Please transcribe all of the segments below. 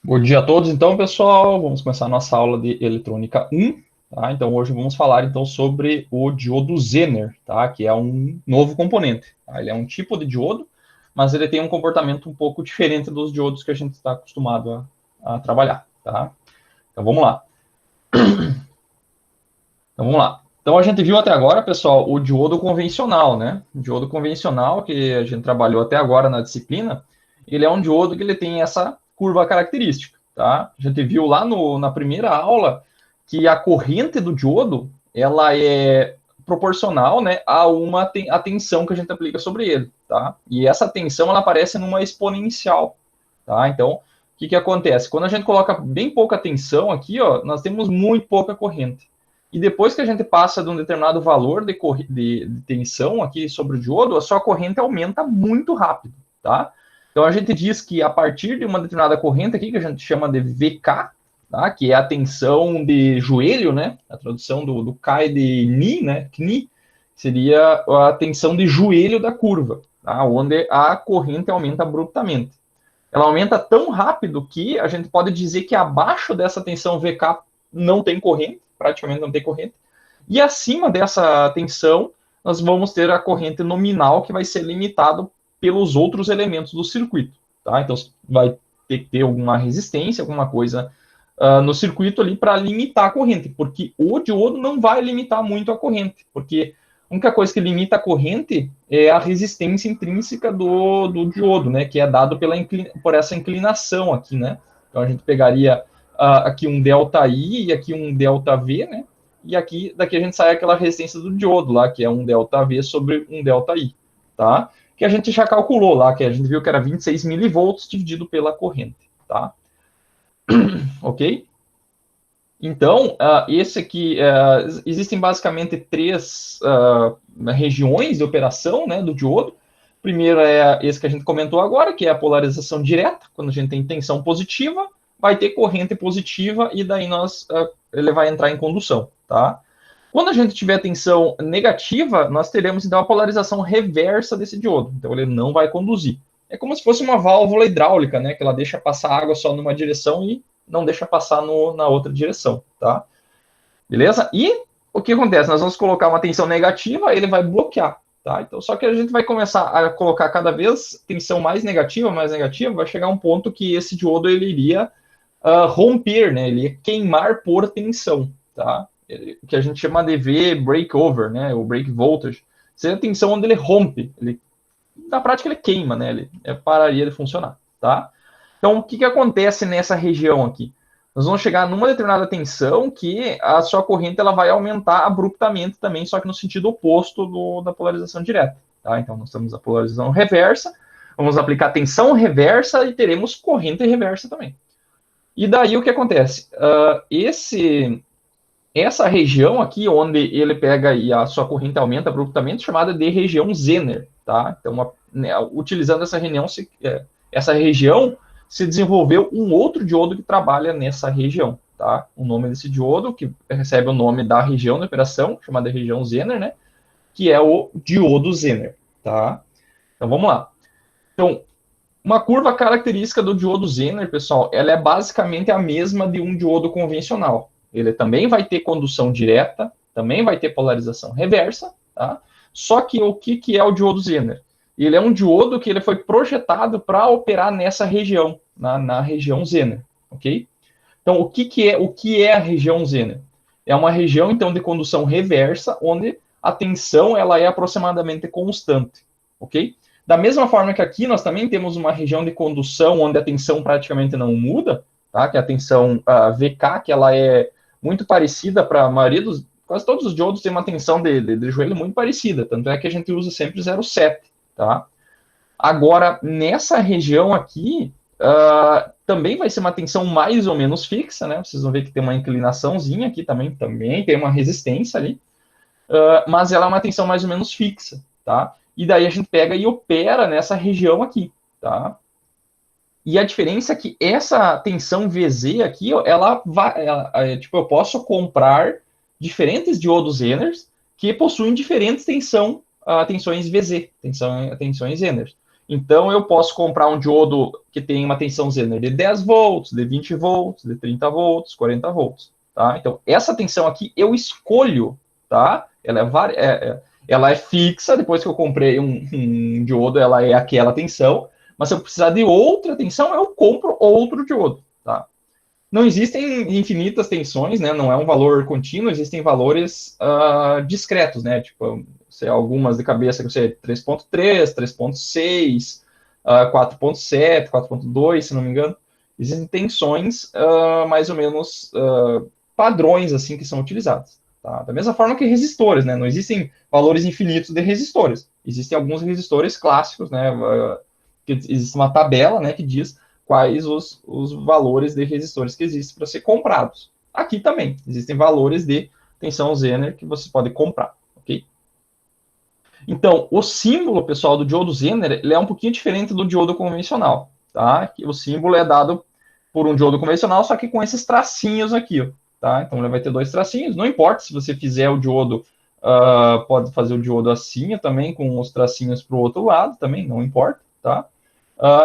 Bom dia a todos, então, pessoal. Vamos começar a nossa aula de eletrônica 1, tá? Então, hoje vamos falar, então, sobre o diodo Zener, tá? Que é um novo componente, tá? Ele é um tipo de diodo, mas ele tem um comportamento um pouco diferente dos diodos que a gente está acostumado a trabalhar, tá? Então, vamos lá. Então, a gente viu até agora, pessoal, o diodo convencional, né? O diodo convencional que a gente trabalhou até agora na disciplina, ele é um diodo que ele tem essa curva característica, tá? A gente viu lá na primeira aula que a corrente do diodo, ela é proporcional, né, a tensão que a gente aplica sobre ele, tá? E essa tensão, ela aparece numa exponencial, tá? Então, o que acontece? Quando a gente coloca bem pouca tensão aqui, ó, nós temos muito pouca corrente. E depois que a gente passa de um determinado valor de tensão aqui sobre o diodo, a sua corrente aumenta muito rápido, tá? Então a gente diz que a partir de uma determinada corrente aqui, que a gente chama de VK, tá? Que é a tensão de joelho, né? A tradução do K de Ni, né? Kni, seria a tensão de joelho da curva, tá? Onde a corrente aumenta abruptamente. Ela aumenta tão rápido que a gente pode dizer que abaixo dessa tensão VK não tem corrente, praticamente não tem corrente, e acima dessa tensão nós vamos ter a corrente nominal que vai ser limitado pelos outros elementos do circuito, tá? Então vai ter que ter alguma resistência, alguma coisa no circuito ali para limitar a corrente, porque o diodo não vai limitar muito a corrente, porque a única coisa que limita a corrente é a resistência intrínseca do diodo, né? Que é dado por essa inclinação aqui, né? Então a gente pegaria aqui um ΔI e aqui um ΔV, né? E daqui a gente sai aquela resistência do diodo lá, que é um ΔV sobre um ΔI, tá? Que a gente já calculou lá, que a gente viu que era 26 milivolts dividido pela corrente, tá? Ok? Então, esse aqui, existem basicamente três regiões de operação, né, do diodo. Primeiro é esse que a gente comentou agora, que é a polarização direta. Quando a gente tem tensão positiva, vai ter corrente positiva e daí ele vai entrar em condução, tá? Quando a gente tiver tensão negativa, nós teremos então a polarização reversa desse diodo. Então ele não vai conduzir. É como se fosse uma válvula hidráulica, né, que ela deixa passar água só numa direção e não deixa passar na outra direção, tá? Beleza? E o que acontece? Nós vamos colocar uma tensão negativa, ele vai bloquear, tá? Então, só que a gente vai começar a colocar cada vez tensão mais negativa, vai chegar um ponto que esse diodo ele iria romper, né? Ele ia queimar por tensão, tá? O que a gente chama de V breakover, né? O break voltage. Seria a tensão onde ele rompe, na prática ele queima, né? Ele pararia de funcionar, tá? Então, o que acontece nessa região aqui? Nós vamos chegar numa determinada tensão que a sua corrente ela vai aumentar abruptamente também, só que no sentido oposto da polarização direta. Tá? Então, nós temos a polarização reversa, vamos aplicar tensão reversa e teremos corrente reversa também. E daí o que acontece? Essa região aqui, onde ele pega e a sua corrente aumenta abruptamente, chamada de região Zener. Tá? Então, utilizando essa região, se desenvolveu um outro diodo que trabalha nessa região, tá? O nome desse diodo, que recebe o nome da região de operação, chamada região Zener, né? Que é o diodo Zener, tá? Então, vamos lá. Então, uma curva característica do diodo Zener, pessoal, ela é basicamente a mesma de um diodo convencional. Ele também vai ter condução direta, também vai ter polarização reversa, tá? Só que o que é o diodo Zener? Ele é um diodo que ele foi projetado para operar nessa região, na região Zener, ok? Então, o que é a região Zener? É uma região, então, de condução reversa, onde a tensão ela é aproximadamente constante, ok? Da mesma forma que aqui nós também temos uma região de condução onde a tensão praticamente não muda, tá? Que é a tensão VK, que ela é muito parecida para a maioria quase todos os diodos têm uma tensão de joelho muito parecida, tanto é que a gente usa sempre 0,7. Tá? Agora, nessa região aqui, também vai ser uma tensão mais ou menos fixa, né? Vocês vão ver que tem uma inclinaçãozinha aqui também tem uma resistência ali, mas ela é uma tensão mais ou menos fixa, tá? E daí a gente pega e opera nessa região aqui, tá? E a diferença é que essa tensão VZ aqui, tipo, eu posso comprar diferentes diodos Zeners que possuem diferentes tensões VZ, tensões Zener. Então, eu posso comprar um diodo que tem uma tensão Zener de 10 volts, de 20 volts, de 30 volts, 40 volts. Tá? Então, essa tensão aqui eu escolho. Tá? Ela é fixa, depois que eu comprei um diodo, ela é aquela tensão. Mas se eu precisar de outra tensão, eu compro outro diodo. Tá? Não existem infinitas tensões, né? Não é um valor contínuo, existem valores discretos, né? Tipo, sei, algumas de cabeça que você 3.3, 3.6, 4.7, 4.2, se não me engano. Existem tensões mais ou menos padrões assim que são utilizados. Tá? Da mesma forma que resistores, né? Não existem valores infinitos de resistores. Existem alguns resistores clássicos, né? Que existe uma tabela, né, que diz quais os valores de resistores que existem para ser comprados. Aqui também existem valores de tensão Zener que você pode comprar, ok? Então, o símbolo, pessoal, do diodo Zener, ele é um pouquinho diferente do diodo convencional, tá? O símbolo é dado por um diodo convencional, só que com esses tracinhos aqui, ó, tá? Então, ele vai ter dois tracinhos. Não importa se você fizer o diodo, pode fazer o diodo assim também, com os tracinhos para o outro lado, também, não importa, tá?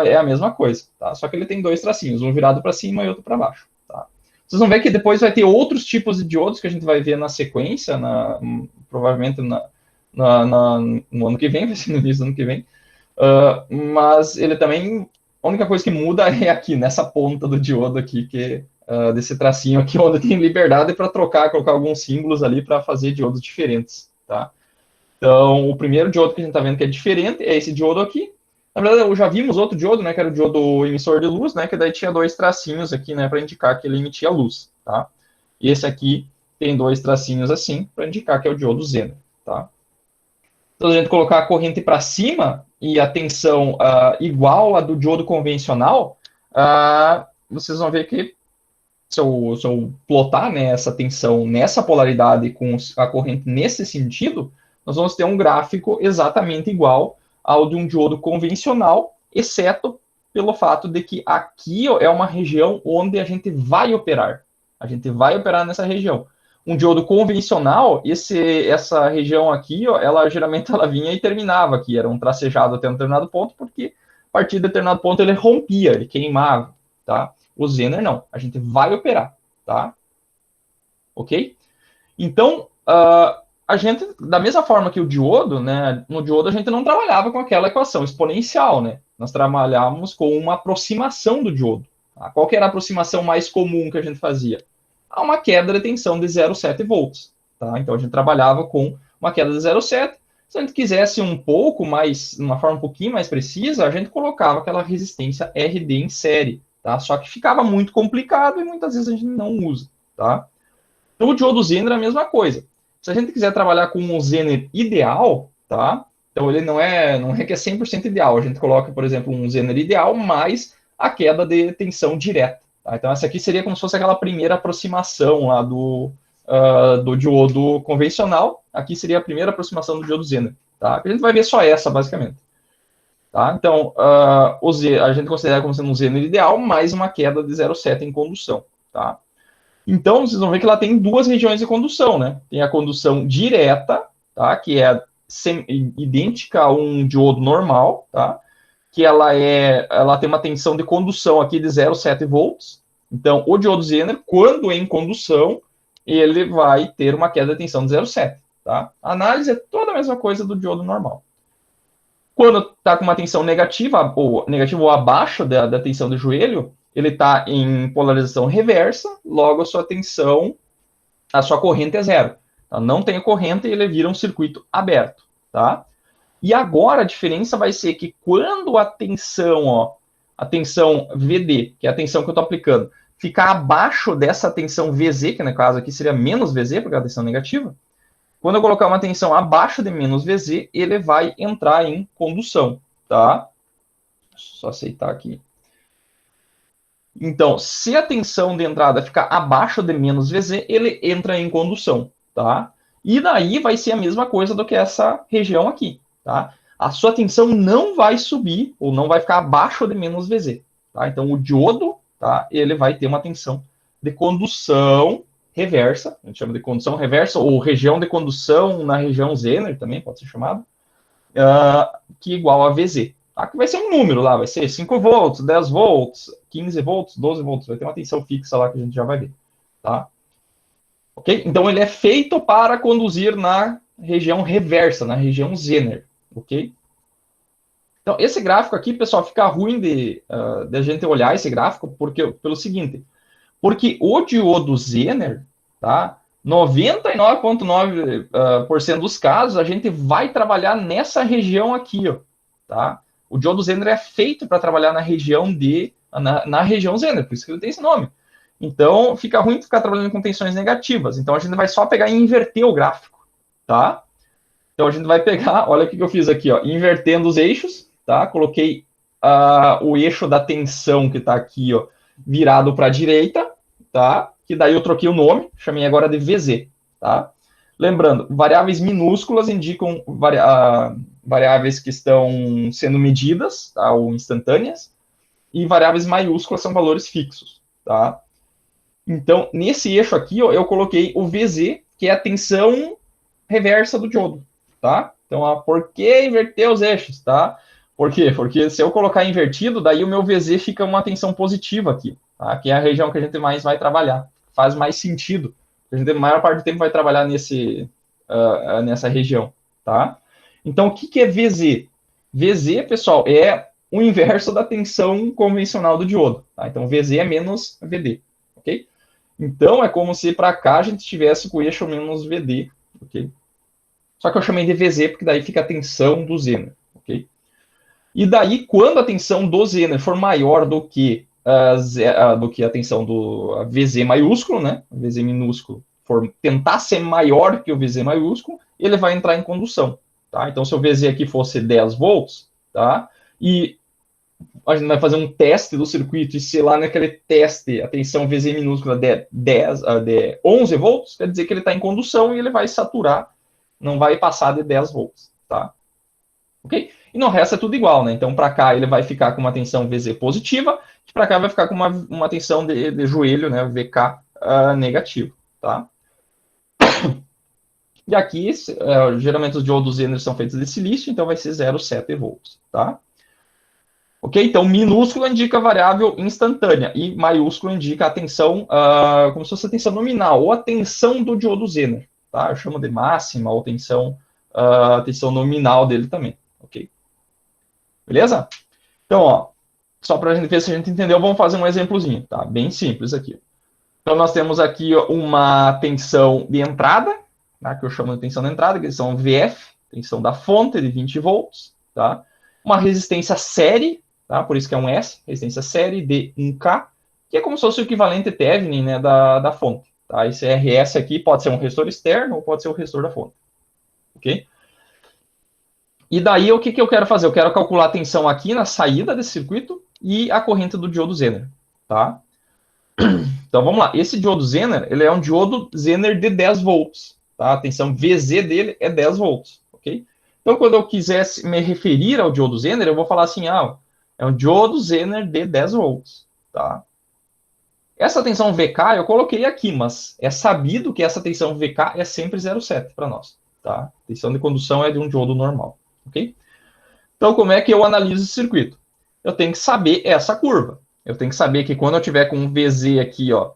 É a mesma coisa, tá? Só que ele tem dois tracinhos, um virado para cima e outro para baixo, tá? Vocês vão ver que depois vai ter outros tipos de diodos que a gente vai ver na sequência, provavelmente no ano que vem, vai ser no início do ano que vem. Mas ele também, a única coisa que muda é aqui, nessa ponta do diodo aqui, que desse tracinho aqui, onde tem liberdade para trocar, colocar alguns símbolos ali para fazer diodos diferentes, tá? Então, o primeiro diodo que a gente está vendo que é diferente é esse diodo aqui. Na verdade, já vimos outro diodo, né, que era o diodo emissor de luz, né, que daí tinha dois tracinhos aqui, né, para indicar que ele emitia luz, tá? E esse aqui tem dois tracinhos assim, para indicar que é o diodo Zener, tá? Então, a gente colocar a corrente para cima e a tensão igual a do diodo convencional, vocês vão ver que se eu plotar, né, essa tensão nessa polaridade com a corrente nesse sentido, nós vamos ter um gráfico exatamente igual ao de um diodo convencional, exceto pelo fato de que aqui é uma região onde a gente vai operar. A gente vai operar nessa região. Um diodo convencional, essa região aqui, ela geralmente ela vinha e terminava aqui, era um tracejado até um determinado ponto, porque a partir de determinado ponto ele rompia, ele queimava, tá? O Zener não, a gente vai operar, tá? Ok? Então, a gente, da mesma forma que o diodo, né? No diodo a gente não trabalhava com aquela equação exponencial, né? Nós trabalhávamos com uma aproximação do diodo. Tá? Qual que era a aproximação mais comum que a gente fazia? Uma queda de tensão de 0,7 volts. Tá? Então a gente trabalhava com uma queda de 0,7. Se a gente quisesse um pouco mais, uma forma um pouquinho mais precisa, a gente colocava aquela resistência RD em série. Tá? Só que ficava muito complicado e muitas vezes a gente não usa. Tá? Então o diodo Zener é a mesma coisa. Se a gente quiser trabalhar com um Zener ideal, tá? Então ele não é que é 100% ideal. A gente coloca, por exemplo, um Zener ideal mais a queda de tensão direta. Tá? Então essa aqui seria como se fosse aquela primeira aproximação lá do diodo convencional. Aqui seria a primeira aproximação do diodo Zener. Tá? A gente vai ver só essa, basicamente. Tá? Então, a gente considera como sendo um Zener ideal mais uma queda de 0,7 em condução. Tá? Então, vocês vão ver que ela tem duas regiões de condução, né? Tem a condução direta, tá? Que é idêntica a um diodo normal, tá? Que ela tem uma tensão de condução aqui de 0,7 volts. Então, o diodo Zener, quando em condução, ele vai ter uma queda de tensão de 0,7, tá? A análise é toda a mesma coisa do diodo normal. Quando está com uma tensão negativa ou abaixo da tensão de joelho, ele está em polarização reversa, logo a sua corrente é zero. Então, não tem corrente e ele vira um circuito aberto, tá? E agora a diferença vai ser que quando a tensão VD, que é a tensão que eu estou aplicando, ficar abaixo dessa tensão VZ, que no caso aqui seria menos VZ, porque é a tensão negativa, quando eu colocar uma tensão abaixo de menos VZ, ele vai entrar em condução, tá? Só aceitar aqui. Então, se a tensão de entrada ficar abaixo de menos VZ, ele entra em condução, tá? E daí vai ser a mesma coisa do que essa região aqui, tá? A sua tensão não vai subir, ou não vai ficar abaixo de menos VZ, tá? Então, o diodo, tá? Ele vai ter uma tensão de condução reversa, a gente chama de condução reversa, ou região de condução na região Zener, também pode ser chamado, que é igual a VZ, tá? Que vai ser um número lá, vai ser 5 volts, 10 volts, 15 volts, 12 volts, vai ter uma tensão fixa lá que a gente já vai ver, tá? Ok? Então, ele é feito para conduzir na região reversa, na região Zener, ok? Então, esse gráfico aqui, pessoal, fica ruim de a gente olhar esse gráfico pelo seguinte, porque o diodo Zener, tá? 99,9% dos casos, a gente vai trabalhar nessa região aqui, ó, tá? O diodo Zener é feito para trabalhar na região Zener, por isso que ele tem esse nome. Então, fica ruim ficar trabalhando com tensões negativas. Então, a gente vai só pegar e inverter o gráfico, tá? Então, a gente vai pegar, olha o que eu fiz aqui, ó, invertendo os eixos, tá? Coloquei o eixo da tensão que está aqui, ó, virado para a direita, tá? Que daí eu troquei o nome, chamei agora de VZ, tá? Lembrando, variáveis minúsculas indicam variáveis que estão sendo medidas, tá? Ou instantâneas, e variáveis maiúsculas são valores fixos, tá? Então, nesse eixo aqui, ó, eu coloquei o VZ, que é a tensão reversa do diodo, tá? Então, por que inverter os eixos, tá? Por quê? Porque se eu colocar invertido, daí o meu VZ fica uma tensão positiva aqui, tá? Que é a região que a gente mais vai trabalhar. Faz mais sentido. A gente, a maior parte do tempo, vai trabalhar nessa região, tá? Então, o que é VZ? VZ, pessoal, é o inverso da tensão convencional do diodo, tá? Então, VZ é menos VD, ok? Então, é como se para cá a gente tivesse com o eixo menos VD, ok? Só que eu chamei de VZ porque daí fica a tensão do Zener, ok? E daí, quando a tensão do Zener for maior do que a tensão do VZ maiúsculo, né? O VZ minúsculo for tentar ser maior que o VZ maiúsculo, ele vai entrar em condução, tá? Então, se o VZ aqui fosse 10 volts, tá? E a gente vai fazer um teste do circuito, e se lá naquele teste a tensão VZ minúscula de 11 volts, quer dizer que ele está em condução e ele vai saturar, não vai passar de 10 volts, tá? Ok? E no resto é tudo igual, né? Então, para cá ele vai ficar com uma tensão VZ positiva, e para cá vai ficar com uma tensão de joelho, né? VK negativo, tá? E aqui, geralmente os diodos Zener são feitos de silício, então vai ser 0,7 volts, tá? Ok? Então, minúsculo indica a variável instantânea e maiúsculo indica a tensão, como se fosse a tensão nominal, ou a tensão do diodo Zener, tá? Eu chamo de máxima ou tensão nominal dele também, ok? Beleza? Então, ó, só para a gente ver se a gente entendeu, vamos fazer um exemplozinho, tá? Bem simples aqui. Então, nós temos aqui uma tensão de entrada, tá? Que eu chamo de tensão de entrada, que são VF, tensão da fonte de 20 volts, tá? Uma resistência série, tá? Por isso que é um S, resistência série de 1K, que é como se fosse o equivalente Thevenin, né, da fonte, tá? Esse RS aqui pode ser um resistor externo ou pode ser o resistor da fonte, ok? E daí, o que eu quero fazer? Eu quero calcular a tensão aqui na saída desse circuito e a corrente do diodo Zener, tá? Então, vamos lá. Esse diodo Zener, ele é um diodo Zener de 10 volts, tá? A tensão VZ dele é 10 volts, ok? Então, quando eu quisesse me referir ao diodo Zener, eu vou falar assim, é um diodo Zener de 10 volts, tá? Essa tensão VK eu coloquei aqui, mas é sabido que essa tensão VK é sempre 0,7 para nós, tá? A tensão de condução é de um diodo normal, ok? Então, como é que eu analiso esse circuito? Eu tenho que saber essa curva. Eu tenho que saber que quando eu tiver com um VZ aqui, ó,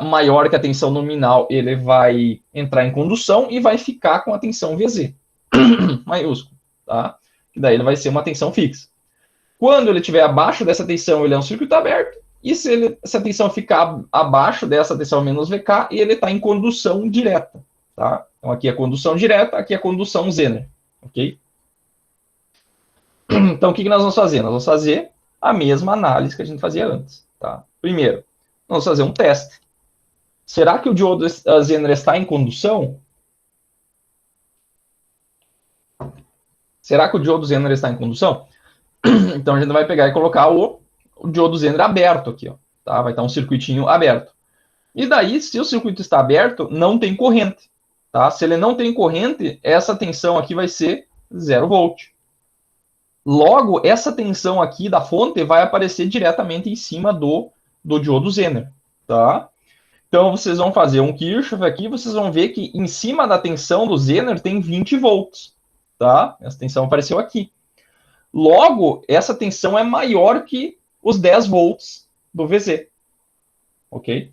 maior que a tensão nominal, ele vai entrar em condução e vai ficar com a tensão VZ maiúsculo, tá? E daí ele vai ser uma tensão fixa. Quando ele estiver abaixo dessa tensão, ele é um circuito aberto. E se a tensão ficar abaixo dessa tensão menos VK, ele está em condução direta, tá? Então aqui é condução direta, aqui é condução Zener, ok? Então o que nós vamos fazer? Nós vamos fazer a mesma análise que a gente fazia antes, tá? Primeiro, nós vamos fazer um teste. Será que o diodo Zener está em condução? Será que o diodo Zener está em condução? Então a gente vai pegar e colocar o diodo Zener aberto aqui, ó, tá? Vai estar um circuitinho aberto. E daí, se o circuito está aberto, não tem corrente, tá? Se ele não tem corrente, essa tensão aqui vai ser 0 volt. Logo, essa tensão aqui da fonte vai aparecer diretamente em cima do diodo Zener, tá? Então, vocês vão fazer um Kirchhoff aqui, vocês vão ver que em cima da tensão do Zener tem 20 volts, tá? Essa tensão apareceu aqui. Logo, essa tensão é maior que os 10 volts do VZ, ok?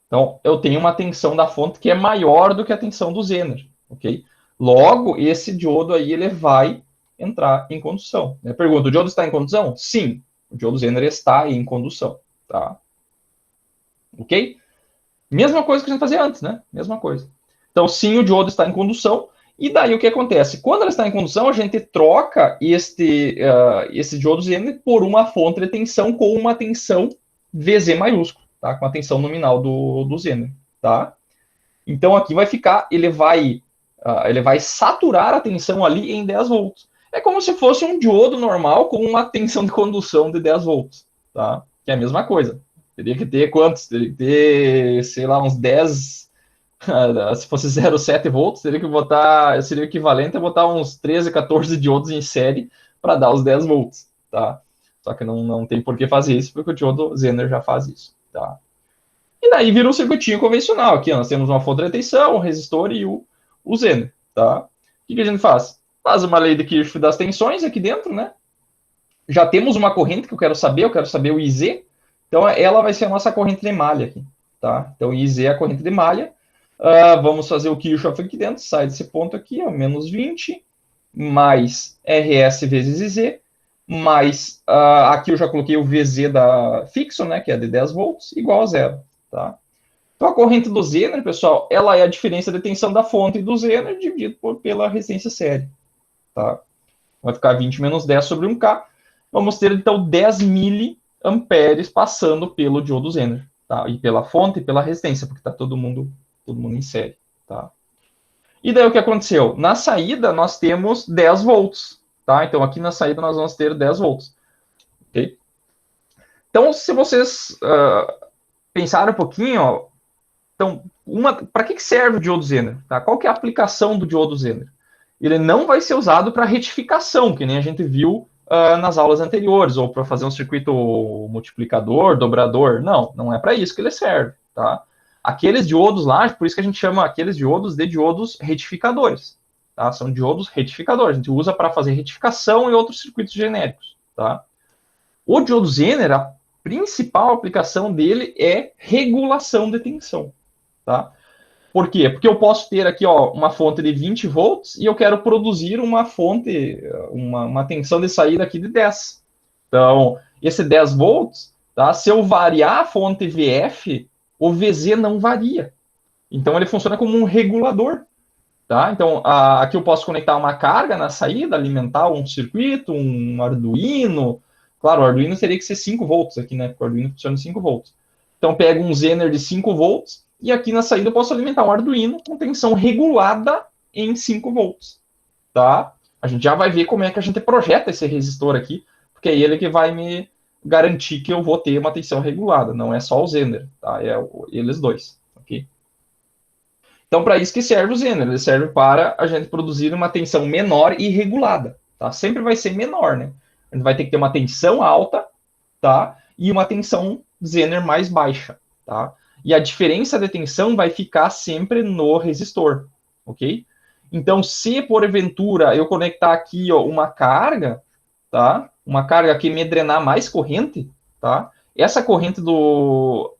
Então, eu tenho uma tensão da fonte que é maior do que a tensão do Zener, ok? Logo, esse diodo aí, ele vai entrar em condução. Pergunta, o diodo está em condução? Sim, o diodo Zener está em condução, tá? Ok? Mesma coisa que a gente fazia antes, né? Mesma coisa. Então, sim, o diodo está em condução. E daí o que acontece? Quando ela está em condução, a gente troca esse diodo Zener por uma fonte de tensão com uma tensão VZ maiúsculo, tá? Com a tensão nominal do Zener, tá? Então aqui vai ficar, ele vai saturar a tensão ali em 10 volts. É como se fosse um diodo normal com uma tensão de condução de 10 volts, tá? Que é a mesma coisa. Teria que ter quantos? Teria que ter, sei lá, uns 10. Se fosse 0,7 volts, teria que botar, seria o equivalente a botar uns 13, 14 diodos em série para dar os 10 volts, tá? Só que não tem por que fazer isso, porque o diodo Zener já faz isso, tá? E daí vira um circuitinho convencional. Aqui ó, nós temos uma fonte de tensão, um resistor e o Zener, tá? O que a gente faz? Faz uma lei de Kirchhoff das tensões aqui dentro, né? Já temos uma corrente que eu quero saber o IZ. Então, ela vai ser a nossa corrente de malha aqui, tá? Então, IZ é a corrente de malha. Vamos fazer o Kirchhoff aqui dentro, sai desse ponto aqui, ó, menos 20, mais RS vezes IZ, mais, aqui eu já coloquei o VZ da fixo, né, que é de 10 volts, igual a zero, tá? Então, a corrente do Zener, pessoal, ela é a diferença de tensão da fonte do Zener dividido pela resistência série, tá? Vai ficar 20 menos 10 sobre 1K. Vamos ter, então, 10 miliamperes passando pelo diodo Zener, tá? E pela fonte e pela resistência, porque está todo mundo em série, tá? E daí o que aconteceu? Na saída, nós temos 10 volts, tá? Então, aqui na saída, nós vamos ter 10 volts, ok? Então, se vocês pensarem um pouquinho, ó, então, para que serve o diodo Zener? Tá? Qual que é a aplicação do diodo Zener? Ele não vai ser usado para retificação, que nem a gente viu nas aulas anteriores, ou para fazer um circuito multiplicador, dobrador. Não é para isso que ele serve. Tá? Aqueles diodos lá, por isso que a gente chama aqueles diodos de diodos retificadores. Tá? São diodos retificadores. A gente usa para fazer retificação e outros circuitos genéricos. Tá? O diodo Zener, a principal aplicação dele é regulação de tensão. Tá? Por quê? Porque eu posso ter aqui ó, uma fonte de 20 volts e eu quero produzir uma fonte, uma tensão de saída aqui de 10. Então, esse 10 volts, tá? Se eu variar a fonte VF, o VZ não varia. Então, ele funciona como um regulador. Tá? Então, aqui eu posso conectar uma carga na saída, alimentar um circuito, um Arduino. Claro, o Arduino teria que ser 5 volts aqui, né? Porque o Arduino funciona em 5 volts. Então, pego um Zener de 5 volts e aqui na saída eu posso alimentar um Arduino com tensão regulada em 5 volts. Tá? A gente já vai ver como é que a gente projeta esse resistor aqui, porque é ele que vai me garantir que eu vou ter uma tensão regulada. Não é só o Zener, tá? É eles dois. Ok? Então, para isso que serve o Zener. Ele serve para a gente produzir uma tensão menor e regulada. Tá? Sempre vai ser menor, né? A gente vai ter que ter uma tensão alta, tá? E uma tensão Zener mais baixa, tá? E a diferença de tensão vai ficar sempre no resistor, ok? Então, se porventura eu conectar aqui ó, uma carga, tá? Uma carga que me drenar mais corrente, tá? Essa corrente do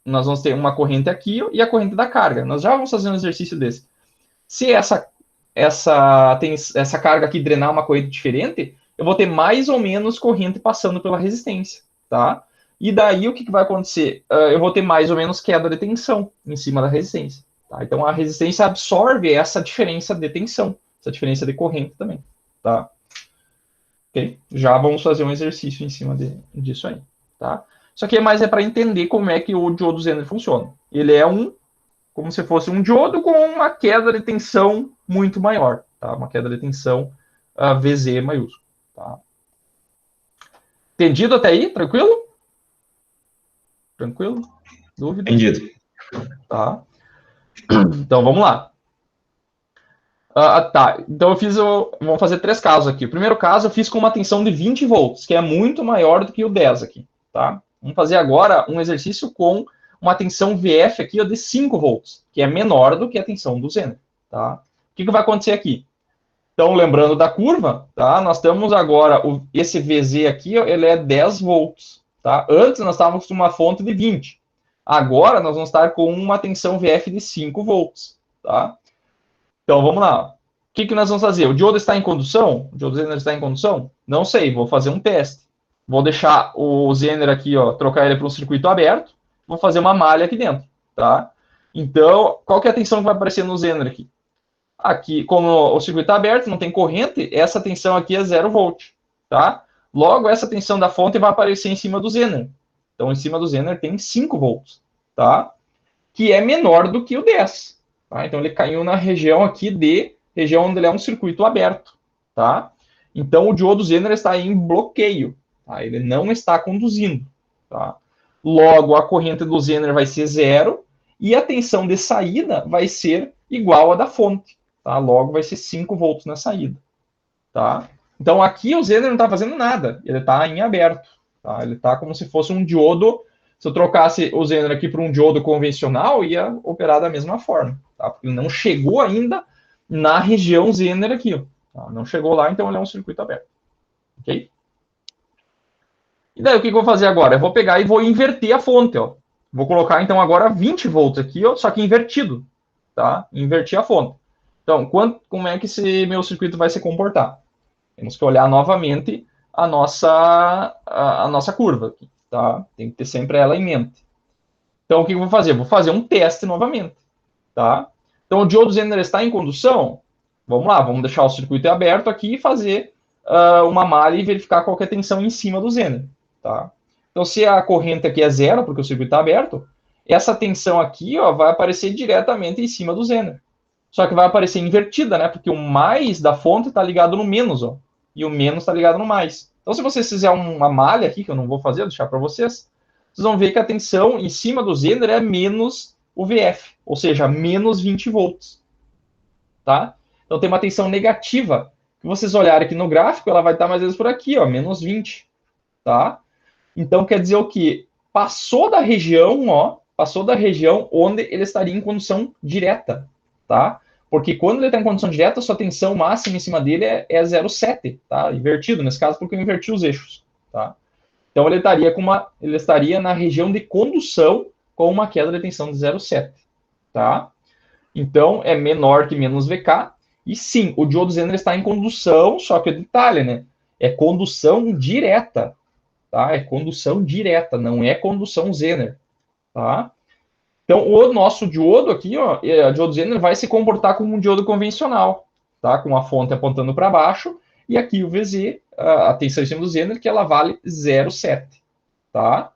nós vamos ter uma corrente aqui e a corrente da carga. Nós já vamos fazer um exercício desse. Se essa carga aqui drenar uma corrente diferente, eu vou ter mais ou menos corrente passando pela resistência, tá? E daí o que vai acontecer? Eu vou ter mais ou menos queda de tensão em cima da resistência. Tá? Então a resistência absorve essa diferença de tensão, essa diferença de corrente também, tá? Ok? Já vamos fazer um exercício em cima disso aí, tá? Isso aqui é para entender como é que o diodo Zener funciona. Ele é como se fosse um diodo com uma queda de tensão muito maior, tá? Uma queda de tensão VZ maiúsculo, tá? Entendido até aí? Tranquilo? Tranquilo? Dúvida? Entendido. Tá. Então, vamos lá. Tá, então vamos fazer 3 casos aqui. O primeiro caso eu fiz com uma tensão de 20 volts, que é muito maior do que o 10 aqui, tá? Vamos fazer agora um exercício com uma tensão VF aqui ó, de 5 volts, que é menor do que a tensão do Zener, tá? O que vai acontecer aqui? Então, lembrando da curva, tá? Nós temos agora, esse VZ aqui, ó, ele é 10 volts, tá? Antes nós estávamos com uma fonte de 20. Agora nós vamos estar com uma tensão VF de 5 volts, tá? Então, vamos lá. O que nós vamos fazer? O diodo está em condução? O diodo Zener está em condução? Não sei, vou fazer um teste. Vou deixar o Zener aqui, ó, trocar ele para um circuito aberto. Vou fazer uma malha aqui dentro, tá? Então, qual que é a tensão que vai aparecer no Zener aqui? Aqui, como o circuito está aberto, não tem corrente, essa tensão aqui é 0 volt, tá? Logo, essa tensão da fonte vai aparecer em cima do Zener. Então, em cima do Zener tem 5 volts, tá? Que é menor do que o 10. Tá? Então, ele caiu na região aqui região onde ele é um circuito aberto, tá? Então, o diodo Zener está em bloqueio, tá? Ele não está conduzindo, tá? Logo, a corrente do Zener vai ser 0 e a tensão de saída vai ser igual à da fonte, tá? Logo, vai ser 5 volts na saída, tá? Então, aqui o Zener não está fazendo nada, ele está em aberto, tá? Ele está como se fosse um diodo. Se eu trocasse o Zener aqui para um diodo convencional, ia operar da mesma forma, tá? Porque ele não chegou ainda na região Zener aqui, ó, tá? Não chegou lá, então ele é um circuito aberto, ok? E daí o que eu vou fazer agora? Eu vou pegar e vou inverter a fonte, ó. Vou colocar então agora 20 volts aqui, ó, só que invertido, tá? Invertir a fonte. Então, como é que esse meu circuito vai se comportar? Temos que olhar novamente a nossa curva aqui, tá? Tem que ter sempre ela em mente. Então, o que eu vou fazer? Vou fazer um teste novamente, tá? Então, o diodo Zener está em condução. Vamos lá, vamos deixar o circuito aberto aqui e fazer uma malha e verificar qual é a tensão em cima do Zener, tá? Então, se a corrente aqui é 0, porque o circuito está aberto, essa tensão aqui, ó, vai aparecer diretamente em cima do Zener. Só que vai aparecer invertida, né? Porque o mais da fonte está ligado no menos, ó. E o menos está ligado no mais. Então, se vocês fizerem uma malha aqui, que eu não vou fazer, vou deixar para vocês, vocês vão ver que a tensão em cima do Zener é menos o VF, ou seja, menos 20 volts, tá? Então, tem uma tensão negativa. Se vocês olharem aqui no gráfico, ela vai estar mais ou menos por aqui, ó, menos 20, tá? Então, quer dizer o quê? Passou da região, ó, passou da região onde ele estaria em condução direta, tá? Porque quando ele está em condução direta, a sua tensão máxima em cima dele é 0,7, tá? Invertido, nesse caso, porque eu inverti os eixos, tá? Então, ele estaria na região de condução com uma queda de tensão de 0,7, tá? Então, é menor que menos VK. E sim, o diodo Zener está em condução, só que detalhe, né? É condução direta, tá? É condução direta, não é condução Zener, tá? Então, o nosso diodo aqui, ó, o diodo Zener vai se comportar como um diodo convencional, tá? Com a fonte apontando para baixo, e aqui o VZ, a tensão em cima do Zener, que ela vale 0,7, tá?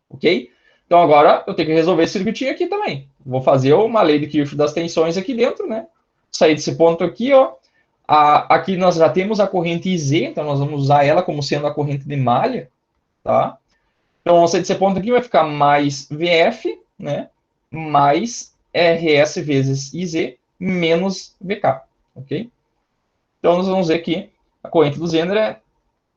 Ok? Então, agora eu tenho que resolver esse circuitinho aqui também. Vou fazer uma lei de Kirchhoff das tensões aqui dentro, né? Sair desse ponto aqui, ó. Aqui nós já temos a corrente IZ, então nós vamos usar ela como sendo a corrente de malha, tá? Então, vamos sair desse ponto aqui, vai ficar mais VF, né? Mais RS vezes IZ menos VK, ok? Então, nós vamos ver que a corrente do Zener é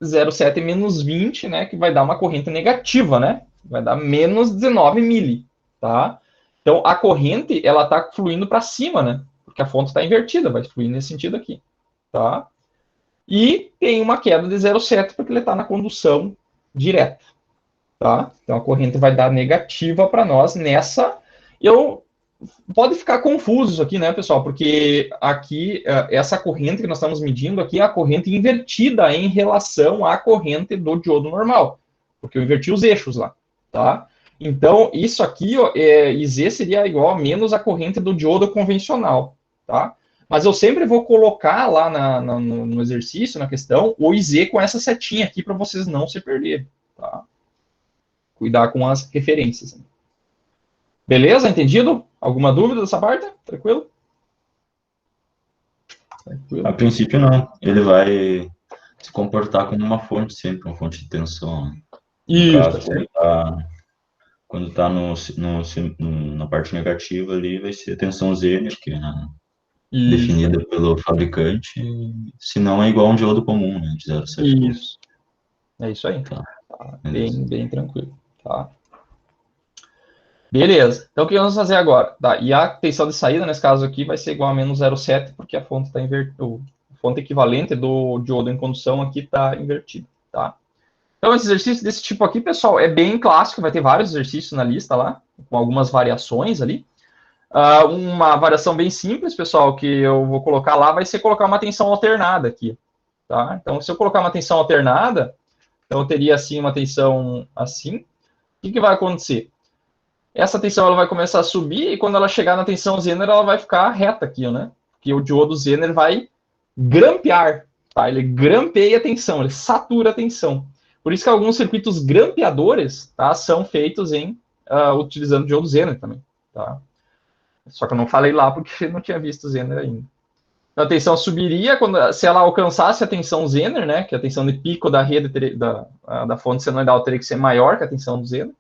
0,7 menos 20, né? Que vai dar uma corrente negativa, né? Vai dar menos 19 mili, tá? Então, a corrente, ela tá fluindo para cima, né? Porque a fonte está invertida, vai fluir nesse sentido aqui, tá? E tem uma queda de 0,7 porque ele está na condução direta, tá? Então, a corrente vai dar negativa para nós nessa. Pode ficar confuso isso aqui, né, pessoal? Porque aqui, essa corrente que nós estamos medindo aqui é a corrente invertida em relação à corrente do diodo normal, porque eu inverti os eixos lá, tá? Então, isso aqui, ó, IZ seria igual a menos a corrente do diodo convencional, tá? Mas eu sempre vou colocar lá no exercício, na questão, o IZ com essa setinha aqui para vocês não se perderem, tá? Cuidar com as referências. Beleza? Entendido? Alguma dúvida dessa parte? Tranquilo? A princípio, não. Ele vai se comportar como uma fonte sempre, uma fonte de tensão. No Isso, caso, quando está na parte negativa ali, vai ser a tensão Zener, que é definida pelo fabricante, se não é igual a um diodo comum, né, de 0,7 volts. Isso. É isso aí. Tá. Tá. Bem tranquilo. Tá. Beleza. Então, o que vamos fazer agora? Tá, e a tensão de saída, nesse caso aqui, vai ser igual a menos 0,7, porque a fonte está invertida. A fonte equivalente do diodo em condução aqui está invertida, tá? Então, esse exercício desse tipo aqui, pessoal, é bem clássico, vai ter vários exercícios na lista lá, com algumas variações ali. Uma variação bem simples, pessoal, que eu vou colocar lá, vai ser colocar uma tensão alternada aqui, tá? Então, se eu colocar uma tensão alternada, então eu teria assim uma tensão assim. O que vai acontecer? Essa tensão ela vai começar a subir e quando ela chegar na tensão Zener, ela vai ficar reta aqui, né? Porque o diodo Zener vai grampear, tá? Ele grampeia a tensão, ele satura a tensão. Por isso que alguns circuitos grampeadores, tá, são feitos utilizando o diodo Zener também, tá? Só que eu não falei lá porque não tinha visto Zener ainda. Então, a tensão subiria se ela alcançasse a tensão Zener, né? Que a tensão de pico da rede da fonte senoidal teria que ser maior que a tensão do Zener.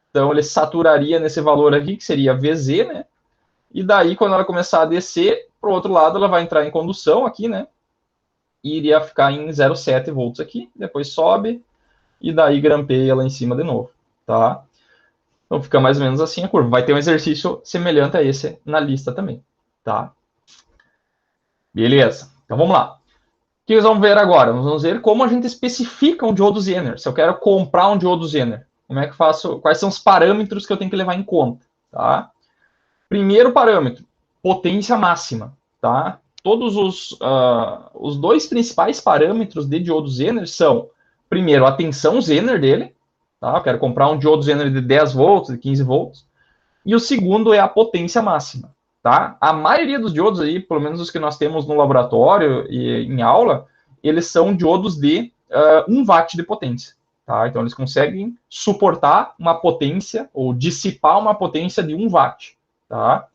Então, ele saturaria nesse valor aqui, que seria VZ, né? E daí, quando ela começar a descer, para o outro lado, ela vai entrar em condução aqui, né? E iria ficar em 0,7 volts aqui. Depois sobe e daí grampeia lá em cima de novo, tá? Então, fica mais ou menos assim a curva. Vai ter um exercício semelhante a esse na lista também, tá? Beleza. Então, vamos lá. O que nós vamos ver agora? Nós vamos ver como a gente especifica um diodo Zener. Se eu quero comprar um diodo Zener, como é que faço? Quais são os parâmetros que eu tenho que levar em conta, tá? Primeiro parâmetro, potência máxima, tá? Todos os dois principais parâmetros de diodo Zener são, primeiro, a tensão Zener dele, tá? Eu quero comprar um diodo Zener de 10 volts, de 15 volts. E o segundo é a potência máxima, tá? A maioria dos diodos aí, pelo menos os que nós temos no laboratório e em aula, eles são diodos de 1 watt de potência, tá? Então, eles conseguem suportar uma potência ou dissipar uma potência de 1 watt, tá?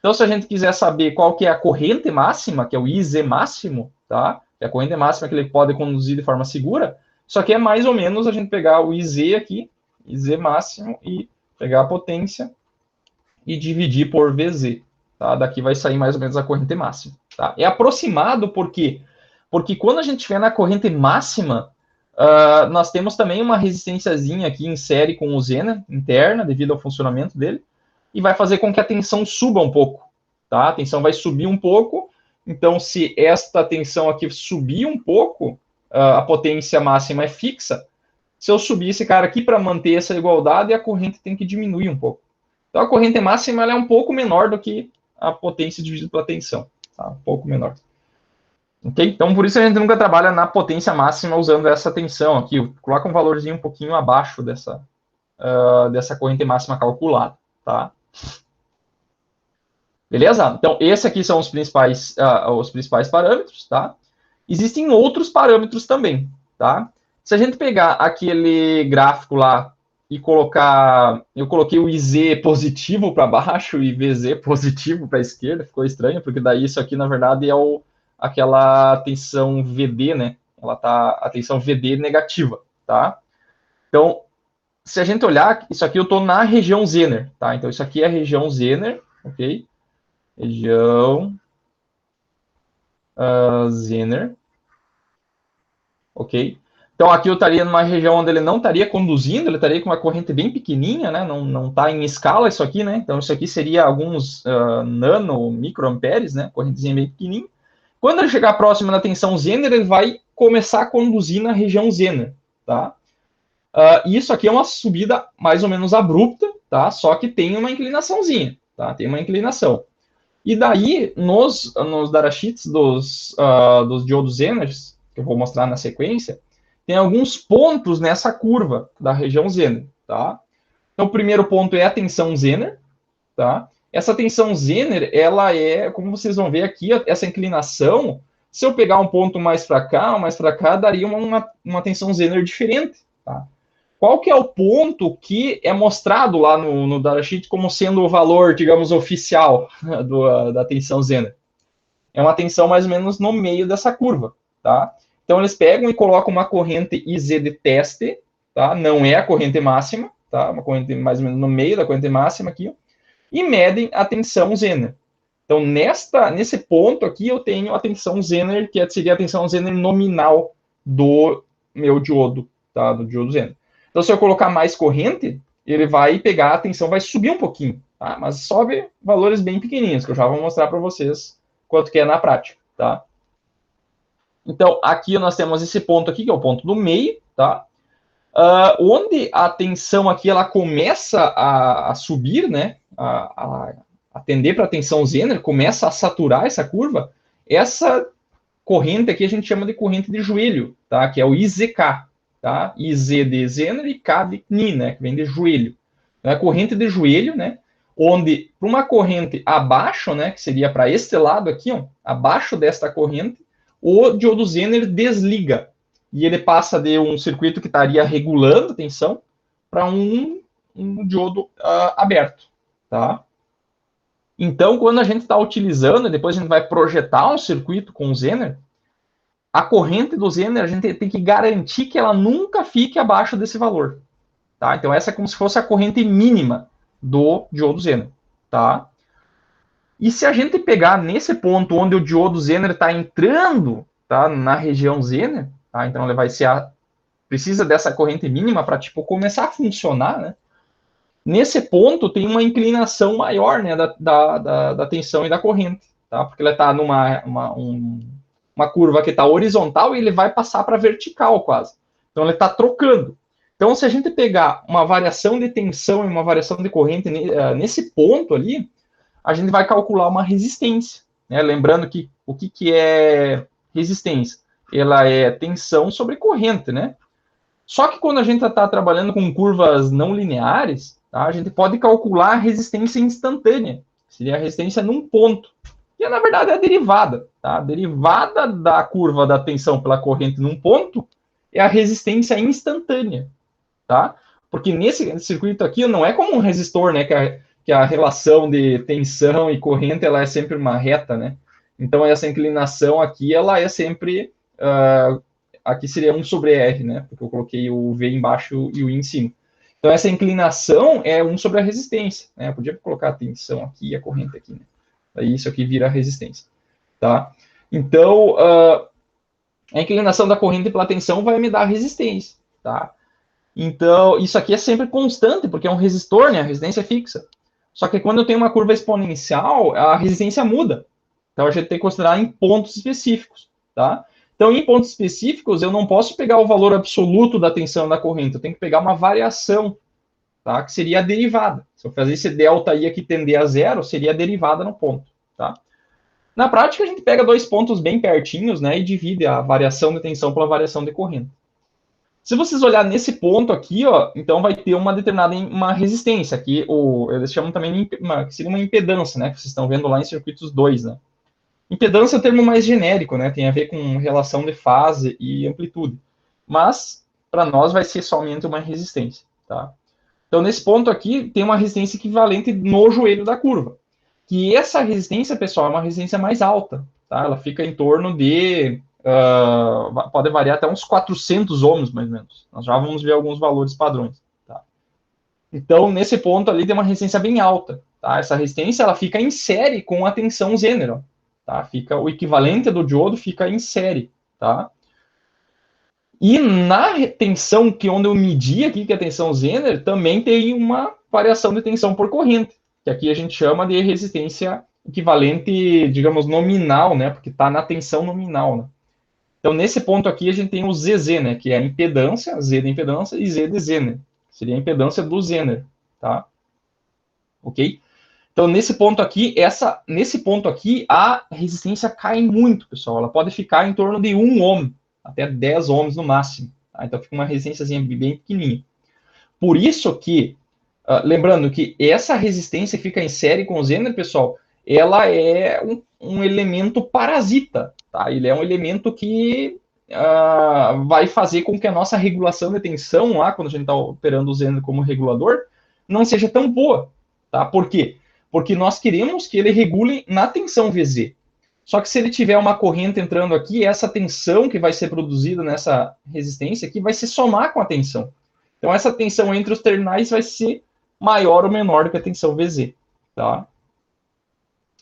Então, se a gente quiser saber qual que é a corrente máxima, que é o IZ máximo, tá? Que é a corrente máxima que ele pode conduzir de forma segura, isso aqui é mais ou menos a gente pegar o IZ aqui, IZ máximo, e pegar a potência e dividir por VZ, tá? Daqui vai sair mais ou menos a corrente máxima, tá? É aproximado por quê? Porque quando a gente estiver na corrente máxima, nós temos também uma resistênciazinha aqui em série com o Zener, interna, devido ao funcionamento dele, e vai fazer com que a tensão suba um pouco, tá? A tensão vai subir um pouco, então se esta tensão aqui subir um pouco, a potência máxima é fixa, se eu subir esse cara aqui para manter essa igualdade, a corrente tem que diminuir um pouco. Então, a corrente máxima ela é um pouco menor do que a potência dividida pela tensão. Tá? Um pouco menor. Okay? Então, por isso a gente nunca trabalha na potência máxima usando essa tensão aqui. Coloca um valorzinho um pouquinho abaixo dessa corrente máxima calculada. Tá? Beleza? Então, esses aqui são os principais parâmetros. Tá? Existem outros parâmetros também. Tá? Se a gente pegar aquele gráfico lá e colocar, eu coloquei o IZ positivo para baixo e VZ positivo para a esquerda, ficou estranho, porque daí isso aqui, na verdade, é aquela tensão VD, né? A tensão VD negativa, tá? Então, se a gente olhar, isso aqui eu estou na região Zener, tá? Então, isso aqui é a região Zener, ok? Região Zener, ok? Então, aqui eu estaria numa região onde ele não estaria conduzindo, ele estaria com uma corrente bem pequenininha, né? Não está em escala isso aqui, né? Então, isso aqui seria alguns nano, microamperes, né? Correntezinha bem pequenininha. Quando ele chegar próximo da tensão Zener, ele vai começar a conduzir na região Zener, tá? Isso aqui é uma subida mais ou menos abrupta, tá? Só que tem uma inclinaçãozinha, tá? Tem uma inclinação. E daí, nos datasheets dos diodos Zeners, que eu vou mostrar na sequência, tem alguns pontos nessa curva da região Zener, tá? Então, o primeiro ponto é a tensão Zener, tá? Essa tensão Zener, ela é, como vocês vão ver aqui, essa inclinação, se eu pegar um ponto mais para cá, daria uma tensão Zener diferente, tá? Qual que é o ponto que é mostrado lá no datasheet como sendo o valor, digamos, oficial da tensão Zener? É uma tensão mais ou menos no meio dessa curva, tá? Então, eles pegam e colocam uma corrente IZ de teste, tá? Não é a corrente máxima, tá? Uma corrente mais ou menos no meio da corrente máxima aqui, ó, e medem a tensão Zener. Então, nesse ponto aqui, eu tenho a tensão Zener, que seria a tensão Zener nominal do meu diodo, tá? Do diodo Zener. Então, se eu colocar mais corrente, ele vai pegar, a tensão vai subir um pouquinho, tá? Mas sobe valores bem pequenininhos, que eu já vou mostrar para vocês quanto que é na prática, tá? Então, aqui nós temos esse ponto aqui, que é o ponto do meio, tá? Onde a tensão aqui, ela começa a subir, né? A tender para a tensão Zener, começa a saturar essa curva, essa corrente aqui a gente chama de corrente de joelho, tá? Que é o IZK, tá? IZ de Zener e K de Knie, né? Que vem de joelho. Então, é a corrente de joelho, né? Onde, para uma corrente abaixo, né? Que seria para este lado aqui, ó, abaixo desta corrente, o diodo Zener desliga. E ele passa de um circuito que estaria regulando a tensão para um diodo aberto, tá? Então, quando a gente está utilizando, depois a gente vai projetar um circuito com o Zener, a corrente do Zener, a gente tem que garantir que ela nunca fique abaixo desse valor. Tá? Então, essa é como se fosse a corrente mínima do diodo Zener. Tá? E se a gente pegar nesse ponto onde o diodo Zener está entrando, tá, na região Zener, tá? Então ele vai ser precisa dessa corrente mínima para tipo começar a funcionar, né? Nesse ponto tem uma inclinação maior, né, da tensão e da corrente, tá? Porque ela está numa uma curva que está horizontal e ele vai passar para vertical quase. Então ele está trocando. Então se a gente pegar uma variação de tensão e uma variação de corrente nesse ponto ali, a gente vai calcular uma resistência, né? Lembrando que o que é resistência? Ela é tensão sobre corrente, né? Só que quando a gente está trabalhando com curvas não lineares, tá, a gente pode calcular a resistência instantânea, seria a resistência num ponto, que na verdade é a derivada. Tá? A derivada da curva da tensão pela corrente num ponto é a resistência instantânea. Tá? Porque nesse circuito aqui não é como um resistor, né, que a relação de tensão e corrente ela é sempre uma reta, né? Então essa inclinação aqui ela é sempre aqui seria 1 sobre R, né? Porque eu coloquei o V embaixo e o I em cima. Então essa inclinação é 1 sobre a resistência, né? Eu podia colocar a tensão aqui e a corrente aqui, né? Aí isso aqui vira a resistência, tá? Então a inclinação da corrente pela tensão vai me dar a resistência, tá? Então isso aqui é sempre constante porque é um resistor, né? A resistência é fixa. Só que quando eu tenho uma curva exponencial, a resistência muda. Então, a gente tem que considerar em pontos específicos, tá? Então, em pontos específicos, eu não posso pegar o valor absoluto da tensão da corrente, eu tenho que pegar uma variação, tá? Que seria a derivada. Se eu fazer esse delta I aqui tender a zero, seria a derivada no ponto, tá? Na prática, a gente pega dois pontos bem pertinhos, né? E divide a variação de tensão pela variação de corrente. Se vocês olharem nesse ponto aqui, ó, então vai ter uma determinada uma resistência, que eles chamam também que seria uma impedância, né? Que vocês estão vendo lá em circuitos 2, né? Impedância é o termo mais genérico, né? Tem a ver com relação de fase e amplitude. Mas, para nós, vai ser somente uma resistência, tá? Então, nesse ponto aqui, tem uma resistência equivalente no joelho da curva. Que essa resistência, pessoal, é uma resistência mais alta, tá? Ela fica em torno de pode variar até uns 400 ohms, mais ou menos. Nós já vamos ver alguns valores padrões. Tá? Então, nesse ponto ali, tem uma resistência bem alta. Tá? Essa resistência ela fica em série com a tensão Zener. Tá? Fica, o equivalente do diodo fica em série. Tá? E na tensão, que onde eu medi aqui, que é a tensão Zener, também tem uma variação de tensão por corrente, que aqui a gente chama de resistência equivalente, digamos, nominal, né? Porque está na tensão nominal, né? Então, nesse ponto aqui, a gente tem o ZZ, né? Que é a impedância, Z de impedância e Z de Zener. Seria a impedância do Zener, tá? Ok? Então, nesse ponto aqui, a resistência cai muito, pessoal. Ela pode ficar em torno de 1 ohm, até 10 ohms no máximo. Tá? Então, fica uma resistênciazinha bem pequenininha. Por isso que, lembrando que essa resistência que fica em série com o Zener, pessoal, ela é um elemento parasita, tá? Ele é um elemento que vai fazer com que a nossa regulação de tensão lá, quando a gente está operando o Zener como regulador, não seja tão boa, tá? Por quê? Porque nós queremos que ele regule na tensão VZ. Só que se ele tiver uma corrente entrando aqui, essa tensão que vai ser produzida nessa resistência aqui vai se somar com a tensão. Então, essa tensão entre os terminais vai ser maior ou menor do que a tensão VZ, tá?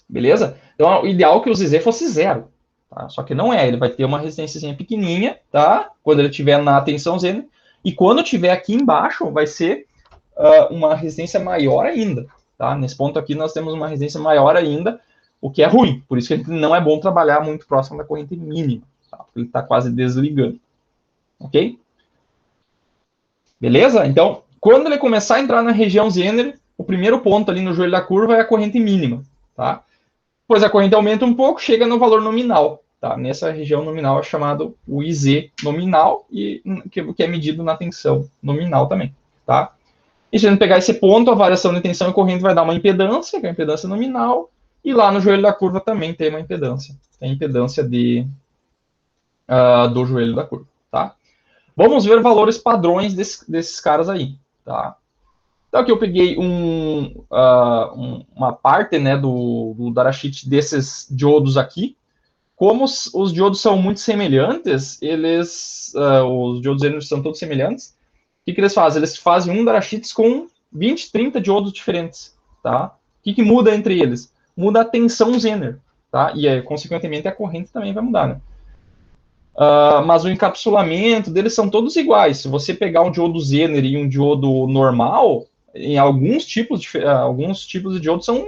Beleza? Então, o ideal é que o ZZ fosse zero, tá? Só que não é, ele vai ter uma resistência pequenininha, tá? Quando ele estiver na tensão Zener, e quando estiver aqui embaixo, vai ser uma resistência maior ainda, tá? Nesse ponto aqui nós temos uma resistência maior ainda, o que é ruim, por isso que não é bom trabalhar muito próximo da corrente mínima, tá? Porque ele está quase desligando, ok? Beleza? Então, quando ele começar a entrar na região Zener, o primeiro ponto ali no joelho da curva é a corrente mínima, tá? Depois a corrente aumenta um pouco, chega no valor nominal, tá? Nessa região nominal é chamado o IZ nominal, e que é medido na tensão nominal também, tá? E se a gente pegar esse ponto, a variação de tensão e corrente vai dar uma impedância, que é a impedância nominal, e lá no joelho da curva também tem uma impedância. Tem a impedância do joelho da curva, tá? Vamos ver valores padrões desses caras aí, tá? Então aqui eu peguei uma parte, né, do datasheet desses diodos aqui. Como os diodos são muito semelhantes, os diodos são todos semelhantes, o que eles fazem? Eles fazem um datasheets com 20, 30 diodos diferentes, tá? O que muda entre eles? Muda a tensão Zener, tá? E, consequentemente, a corrente também vai mudar, né? Mas o encapsulamento deles são todos iguais. Se você pegar um diodo Zener e um diodo normal, em alguns tipos de diodos são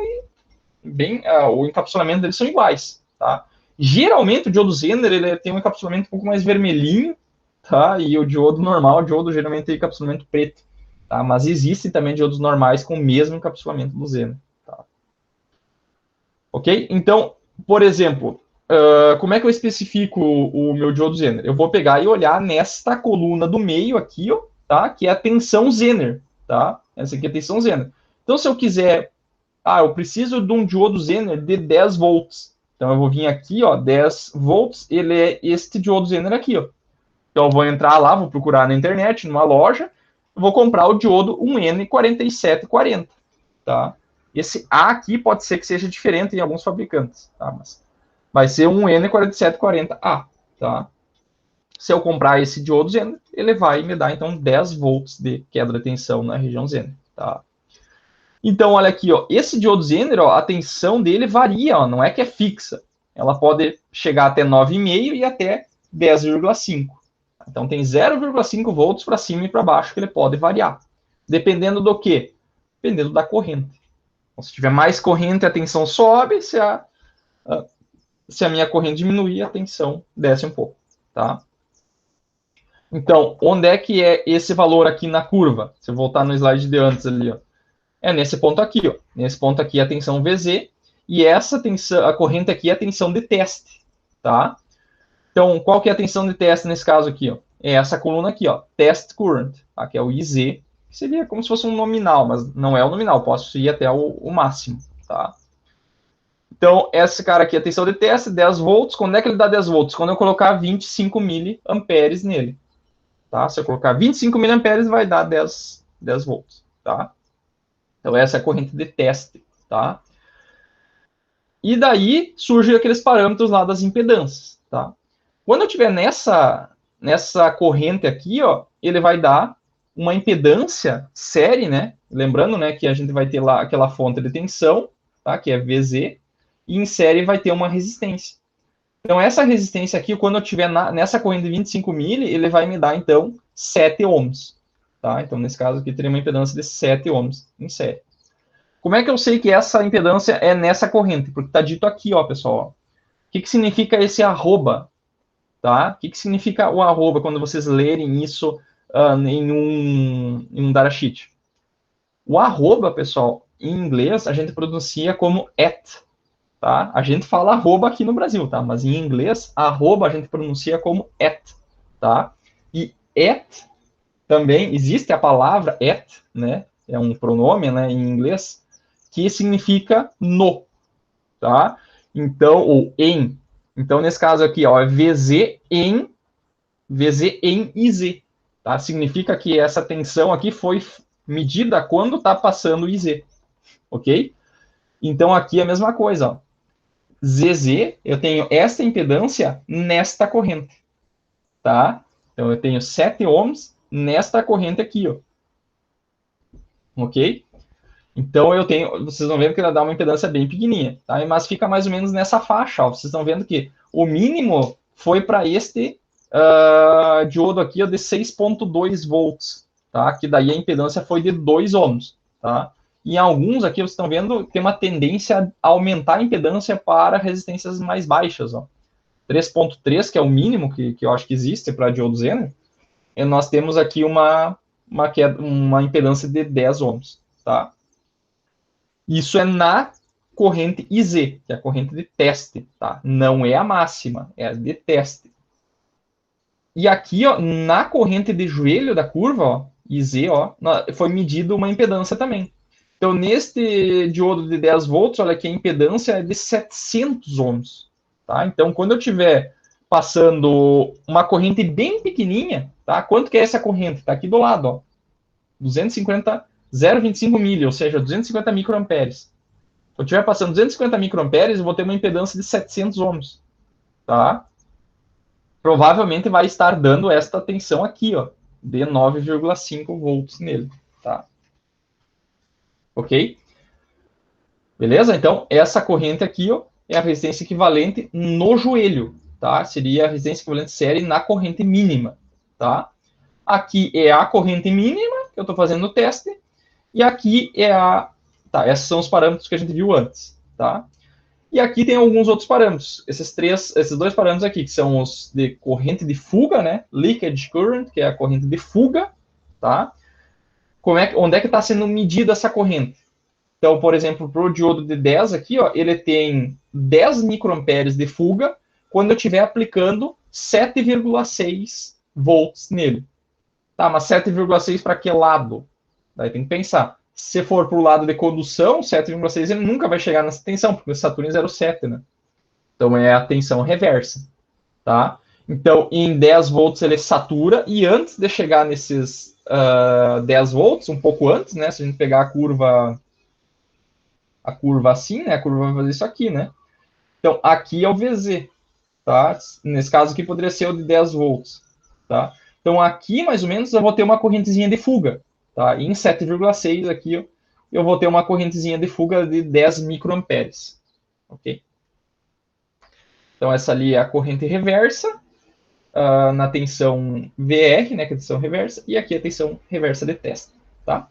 o encapsulamento deles são iguais, tá? Geralmente o diodo Zener ele tem um encapsulamento um pouco mais vermelhinho, tá? E o diodo normal, o diodo geralmente tem encapsulamento preto, tá? Mas existem também diodos normais com o mesmo encapsulamento do Zener, tá? Ok? Então, por exemplo, como é que eu especifico o meu diodo Zener? Eu vou pegar e olhar nesta coluna do meio aqui, ó, tá? Que é a tensão Zener, tá? Essa aqui é a tensão Zener. Então, se eu quiser, eu preciso de um diodo Zener de 10 volts. Então, eu vou vir aqui, ó, 10 volts, ele é este diodo Zener aqui, ó. Então, eu vou entrar lá, vou procurar na internet, numa loja, vou comprar o diodo 1N4740, tá? Esse A aqui pode ser que seja diferente em alguns fabricantes, tá? Mas vai ser um N4740A, tá? Se eu comprar esse diodo Zener, ele vai me dar, então, 10 volts de queda de tensão na região Zener, tá? Então, olha aqui, ó, esse diodo Zener, ó, a tensão dele varia, ó, não é que é fixa. Ela pode chegar até 9,5 e até 10,5. Então, tem 0,5 volts para cima e para baixo que ele pode variar. Dependendo do quê? Dependendo da corrente. Então, se tiver mais corrente, a tensão sobe. Se a minha corrente diminuir, a tensão desce um pouco, tá? Então, onde é que é esse valor aqui na curva? Se eu voltar no slide de antes ali, ó. É nesse ponto aqui, ó. Nesse ponto aqui é a tensão VZ, e essa tensão, a corrente aqui é a tensão de teste, tá? Então, qual que é a tensão de teste nesse caso aqui, ó? É essa coluna aqui, ó, test current, tá? Que é o IZ, que seria como se fosse um nominal, mas não é o nominal, posso ir até o máximo, tá? Então, esse cara aqui é a tensão de teste, 10 volts. Quando é que ele dá 10 volts? Quando eu colocar 25 miliamperes nele, tá? Se eu colocar 25 miliamperes, vai dar 10 volts, tá? Então, essa é a corrente de teste, tá? E daí surgem aqueles parâmetros lá das impedâncias, tá? Quando eu tiver nessa corrente aqui, ó, ele vai dar uma impedância série, né? Lembrando, né, que a gente vai ter lá aquela fonte de tensão, tá? Que é VZ, e em série vai ter uma resistência. Então, essa resistência aqui, quando eu tiver nessa corrente de 25 mili, ele vai me dar, então, 7 ohms, tá? Então, nesse caso aqui, teria uma impedância de 7 ohms em série. Como é que eu sei que essa impedância é nessa corrente? Porque está dito aqui, ó, pessoal. O que significa esse arroba? Tá? O que significa o arroba quando vocês lerem isso em um datasheet? O arroba, pessoal, em inglês, a gente pronuncia como at. Tá? A gente fala arroba aqui no Brasil, tá? Mas em inglês, arroba a gente pronuncia como at. Tá? E at também, existe a palavra at, né? É um pronome, né, em inglês, que significa no, tá? Então, ou em. Então, nesse caso aqui, ó, é VZ em IZ, tá? Significa que essa tensão aqui foi medida quando está passando IZ, ok? Então, aqui é a mesma coisa, ó. ZZ, eu tenho esta impedância nesta corrente, tá? Então, eu tenho 7 ohms nesta corrente aqui, ó. Ok? Então, vocês vão vendo que ela dá uma impedância bem pequenininha, tá? Mas fica mais ou menos nessa faixa, ó. Vocês estão vendo que o mínimo foi para este diodo aqui, ó, de 6,2 volts, tá? Que daí a impedância foi de 2 ohms, tá? Em alguns aqui, vocês estão vendo, tem uma tendência a aumentar a impedância para resistências mais baixas, ó. 3.3, que é o mínimo que eu acho que existe para diodo Zener, e nós temos aqui uma impedância de 10 ohms, tá? Isso é na corrente IZ, que é a corrente de teste, tá? Não é a máxima, é a de teste. E aqui, ó, na corrente de joelho da curva, ó, IZ, ó, foi medido uma impedância também. Então, neste diodo de 10 volts, olha aqui, a impedância é de 700 ohms. Tá? Então, quando eu tiver passando uma corrente bem pequenininha, tá? Quanto que é essa corrente? Está aqui do lado, ó. 250, 0,25 milha, ou seja, 250 microamperes. Se eu estiver passando 250 microamperes, eu vou ter uma impedância de 700 ohms. Tá? Provavelmente vai estar dando esta tensão aqui, ó, de 9,5 volts nele. Tá? Ok? Beleza? Então, essa corrente aqui, ó, é a resistência equivalente no joelho, tá? Seria a resistência equivalente série na corrente mínima, tá? Aqui é a corrente mínima, que eu estou fazendo o teste, e aqui é a... Tá, esses são os parâmetros que a gente viu antes, tá? E aqui tem alguns outros parâmetros. Esses dois parâmetros aqui, que são os de corrente de fuga, né? Leakage current, que é a corrente de fuga, tá? Onde é que está sendo medida essa corrente? Então, por exemplo, para o diodo de 10 aqui, ó, ele tem 10 microamperes de fuga quando eu estiver aplicando 7,6 volts nele. Tá, mas 7,6 para que lado? Daí tem que pensar. Se for para o lado de condução, 7,6 ele nunca vai chegar nessa tensão, porque o Saturno é 0,7, né? Então é a tensão reversa, tá? Então, em 10 volts ele satura, e antes de chegar nesses 10 volts, um pouco antes, né? Se a gente pegar a curva assim, né? A curva vai fazer isso aqui, né? Então, aqui é o VZ, tá? Nesse caso aqui poderia ser o de 10 volts, tá? Então, aqui, mais ou menos, eu vou ter uma correntezinha de fuga, tá? E em 7,6 aqui, eu vou ter uma correntezinha de fuga de 10 microamperes, ok? Então, essa ali é a corrente reversa, na tensão VR, né, que é a tensão reversa, e aqui a tensão reversa de teste, tá?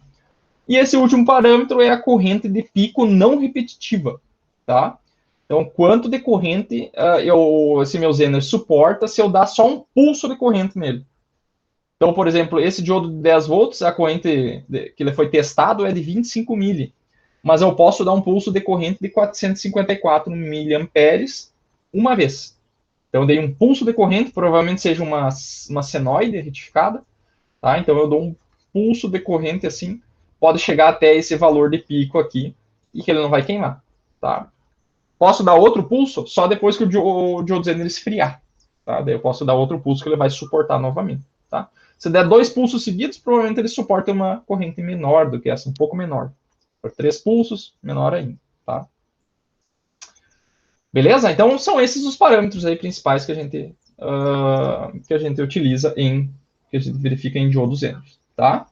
E esse último parâmetro é a corrente de pico não repetitiva, tá? Então, quanto de corrente esse meu Zener suporta se eu dar só um pulso de corrente nele. Então, por exemplo, esse diodo de 10 volts, a corrente que ele foi testado é de 25 mili, mas eu posso dar um pulso de corrente de 454 miliamperes uma vez. Então, eu dei um pulso de corrente, provavelmente seja uma senoide retificada, tá? Então, eu dou um pulso de corrente assim, pode chegar até esse valor de pico aqui, e que ele não vai queimar, tá? Posso dar outro pulso só depois que o diodo Zener esfriar, tá? Daí eu posso dar outro pulso que ele vai suportar novamente, tá? Se der 2 pulsos seguidos, provavelmente ele suporta uma corrente menor do que essa, um pouco menor. Por 3 pulsos, menor ainda, tá? Beleza? Então são esses os parâmetros aí principais que a gente utiliza que a gente verifica em diodos Zener, tá?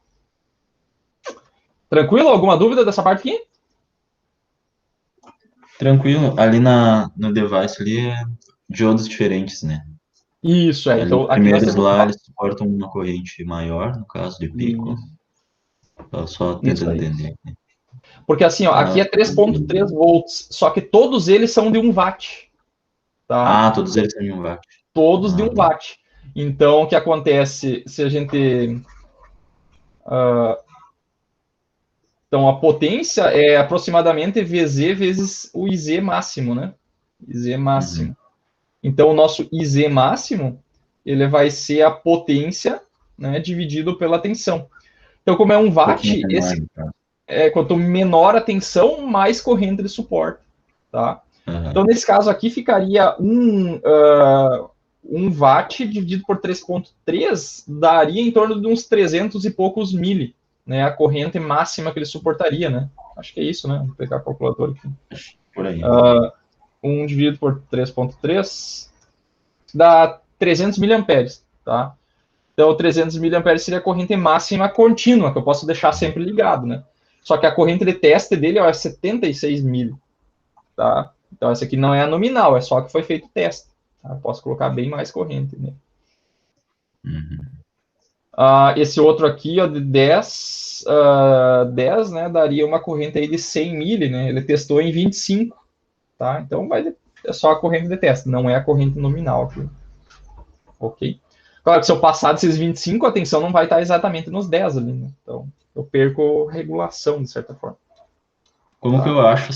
Tranquilo? Alguma dúvida dessa parte aqui? Tranquilo. Ali no device ali é diodos diferentes, né? Isso, é. Ali, Então os aqui nós primeiros temos. lá, eles suportam uma corrente maior, no caso de pico. Isso, Só isso tentando aí. entender. Porque assim, ó, aqui é 3,3 volts, só que todos eles são de 1 watt, tá? Todos eles têm 1 watt. Todos de 1 watt. Então, o que acontece se a gente... então, a potência é aproximadamente VZ vezes o IZ máximo, né? IZ máximo. Uhum. Então, o nosso IZ máximo, ele vai ser a potência, né, dividido pela tensão. Então, como é 1 watt, quanto menor a tensão, mais corrente ele suporta, tá? Então, nesse caso aqui, ficaria 1 watt dividido por 3,3 daria em torno de uns 300 e poucos mili, né? A corrente máxima que ele suportaria, né? Acho que é isso, né? Vou pegar a calculadora aqui. Por aí. 1 dividido por 3,3 dá 300 miliamperes, tá? Então, 300 miliamperes seria a corrente máxima contínua, que eu posso deixar sempre ligado, né? Só que a corrente de teste dele é 76 mil, tá? Então, essa aqui não é a nominal, é só que foi feito o teste. Tá? Eu posso colocar bem mais corrente, né? Uhum. Esse outro aqui, ó, de 10, né, daria uma corrente aí de 100 mili, né? Ele testou em 25, tá? Então é só a corrente de teste, não é a corrente nominal aqui. Ok? Claro que se eu passar desses 25, a tensão não vai estar exatamente nos 10 ali, né? Então, eu perco regulação, de certa forma. Como que Tá? eu acho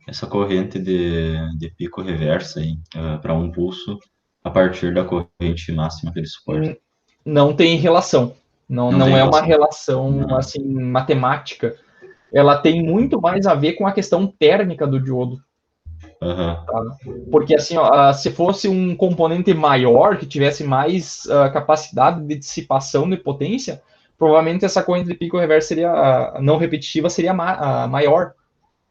essa corrente de pico reversa aí, para um pulso a partir da corrente máxima que ele suporta? Não tem relação. Não, Não não tem é uma relação. relação Ah, assim matemática. Ela tem muito mais a ver com a questão térmica do diodo. aham, Tá? Porque assim, ó, se fosse um componente maior, que tivesse mais capacidade de dissipação de potência, provavelmente essa corrente de pico reverso seria não repetitiva, seria maior,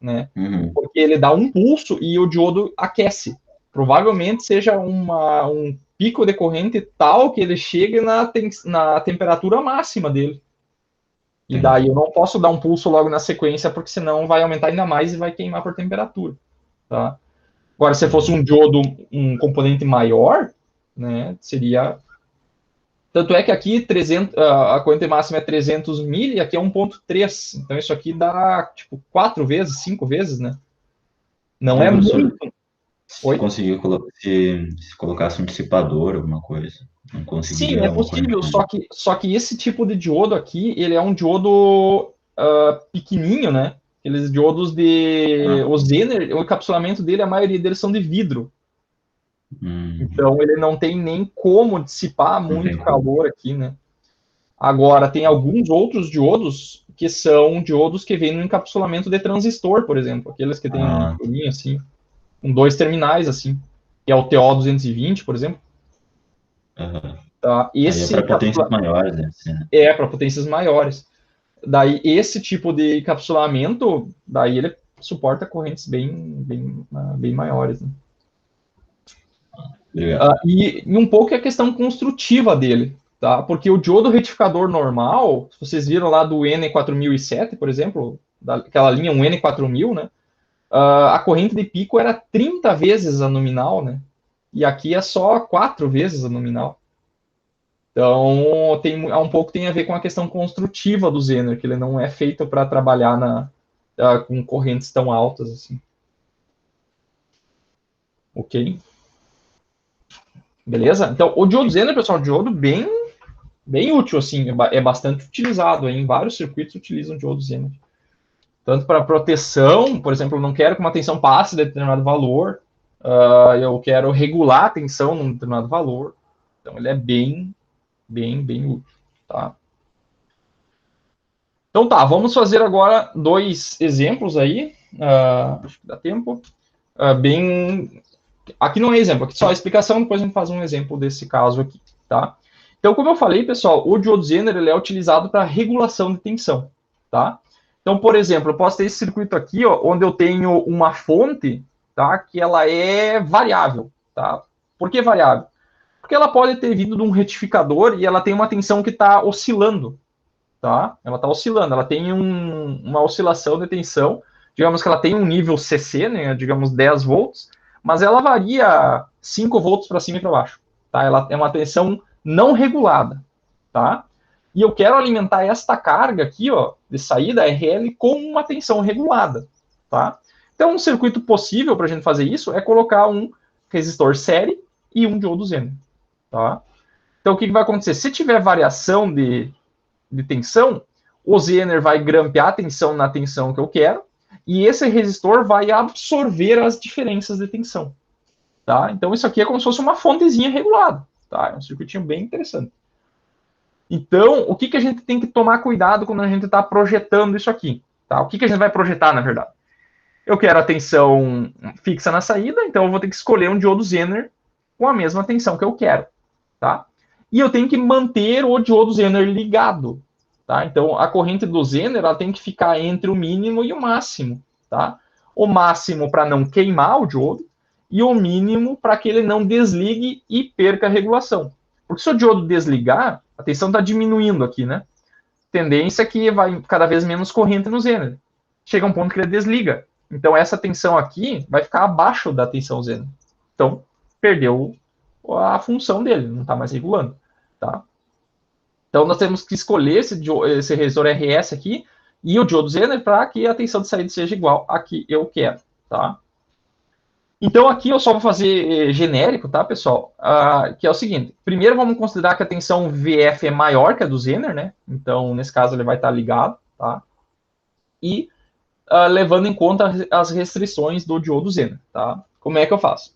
né? uhum, Porque ele dá um pulso e o diodo aquece. Provavelmente seja um pico de corrente tal que ele chegue na temperatura máxima dele. E daí entendi. eu não posso dar um pulso logo na sequência, porque senão vai aumentar ainda mais e vai queimar por temperatura. Tá? Agora, se fosse Uhum. um diodo, um componente maior, né, seria. Tanto é que aqui 300, a corrente máxima é 300 mil e aqui é 1,3. Então, isso aqui dá, tipo, 4 vezes, 5 vezes, né? Não Aí, é professor, muito. se Oi? conseguir se colocasse um dissipador, alguma coisa, não Sim, conseguiria é uma corrente possível, maior. só que esse tipo de diodo aqui, ele é um diodo pequenininho, né? Aqueles diodos de... Ah, O Zener, o encapsulamento dele, a maioria deles são de vidro. hum, Então, ele não tem nem como dissipar não tem muito como. calor aqui, né? Agora, tem alguns outros diodos que são diodos que vêm no encapsulamento de transistor, por exemplo. Aqueles que tem um Ah, furinho assim, com 2 terminais, assim. Que é o TO220, por exemplo. aham. Tá? Aí é Esse para potências encapsula... maiores, né? Assim, né? é para potências maiores. Daí, esse tipo de encapsulamento, daí ele suporta correntes bem maiores. Né? Obrigado. E um pouco é a questão construtiva dele, tá? Porque o diodo retificador normal, vocês viram lá do N4007, por exemplo, daquela linha um N4000, né? A corrente de pico era 30 vezes a nominal, né? E aqui é só 4 vezes a nominal. Então, um pouco tem a ver com a questão construtiva do Zener, que ele não é feito para trabalhar com correntes tão altas assim. Ok? Beleza? Então, o diodo Zener, pessoal, diodo bem útil, assim, é bastante utilizado. Em vários circuitos utilizam diodo Zener. Tanto para proteção, por exemplo, eu não quero que uma tensão passe de determinado valor, eu quero regular a tensão num determinado valor. Então, ele é bem útil. Tá? Então, tá, vamos fazer agora 2 exemplos aí. Acho que dá tempo. Bem. Aqui não é exemplo, aqui só a explicação, depois a gente faz um exemplo desse caso aqui. Tá? Então, como eu falei, pessoal, o diodo Zener ele é utilizado para regulação de tensão. Tá? Então, por exemplo, eu posso ter esse circuito aqui, ó, onde eu tenho uma fonte, tá, que ela é variável. Tá? Por que variável? Porque ela pode ter vindo de um retificador e ela tem uma tensão que está oscilando. Tá? Ela está oscilando, ela tem uma oscilação de tensão. Digamos que ela tem um nível CC, né, digamos 10 volts, mas ela varia 5 volts para cima e para baixo. Tá? Ela é uma tensão não regulada. Tá? E eu quero alimentar esta carga aqui, ó, de saída RL com uma tensão regulada, tá? Então, um circuito possível para a gente fazer isso é colocar um resistor série e um diodo Zener, tá? Então, o que vai acontecer? Se tiver variação de tensão, o Zener vai grampear a tensão na tensão que eu quero e esse resistor vai absorver as diferenças de tensão, tá? Então, isso aqui é como se fosse uma fontezinha regulada, tá? É um circuitinho bem interessante. Então, o que a gente tem que tomar cuidado quando a gente está projetando isso aqui? Tá? O que a gente vai projetar, na verdade? Eu quero a tensão fixa na saída, então eu vou ter que escolher um diodo Zener com a mesma tensão que eu quero. Tá? E eu tenho que manter o diodo Zener ligado. Tá? Então, a corrente do Zener ela tem que ficar entre o mínimo e o máximo. Tá? O máximo para não queimar o diodo e o mínimo para que ele não desligue e perca a regulação. Porque se o diodo desligar, a tensão está diminuindo aqui, né? Tendência é que vai cada vez menos corrente no Zener. Chega um ponto que ele desliga. Então, essa tensão aqui vai ficar abaixo da tensão Zener. Então, perdeu a função dele, não está mais regulando. Tá? Então, nós temos que escolher esse resistor RS aqui e o diodo Zener para que a tensão de saída seja igual a que eu quero, tá? Então, aqui eu só vou fazer genérico, tá, pessoal? Que é o seguinte. Primeiro, vamos considerar que a tensão VF é maior que a do Zener, né? Então, nesse caso, ele vai estar ligado, tá? E levando em conta as restrições do diodo Zener, tá? Como é que eu faço?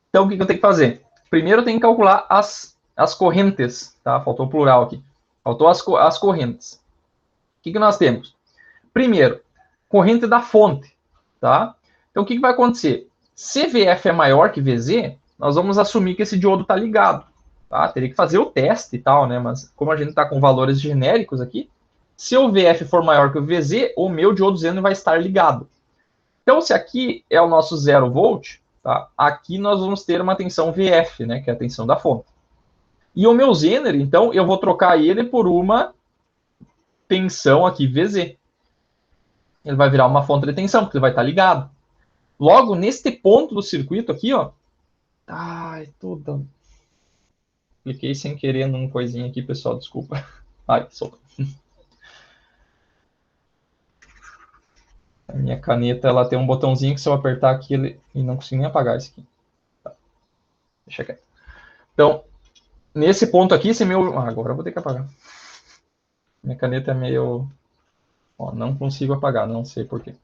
Então, o que eu tenho que fazer? Primeiro, eu tenho que calcular as correntes, tá? Faltou o plural aqui. Faltou as correntes. O que nós temos? Primeiro, corrente da fonte, tá? Então, o que vai acontecer? Se VF é maior que VZ, nós vamos assumir que esse diodo está ligado, tá? Teria que fazer o teste e tal, né? Mas como a gente está com valores genéricos aqui, se o VF for maior que o VZ, o meu diodo Zener vai estar ligado. Então, se aqui é o nosso 0 volt, tá? Aqui nós vamos ter uma tensão VF, né? Que é a tensão da fonte. E o meu Zener, então, eu vou trocar ele por uma tensão aqui VZ. Ele vai virar uma fonte de tensão, porque ele vai estar ligado. Logo, neste ponto do circuito aqui, ó. Ai, tudo. Cliquei sem querer num coisinha aqui, pessoal, desculpa. Ai, solta. A minha caneta, ela tem um botãozinho que se eu apertar aqui, e não consigo nem apagar isso aqui. Tá. Deixa quieto. Então, nesse ponto aqui, esse meu... agora eu vou ter que apagar. Minha caneta é meio... Ó, não consigo apagar, não sei porquê.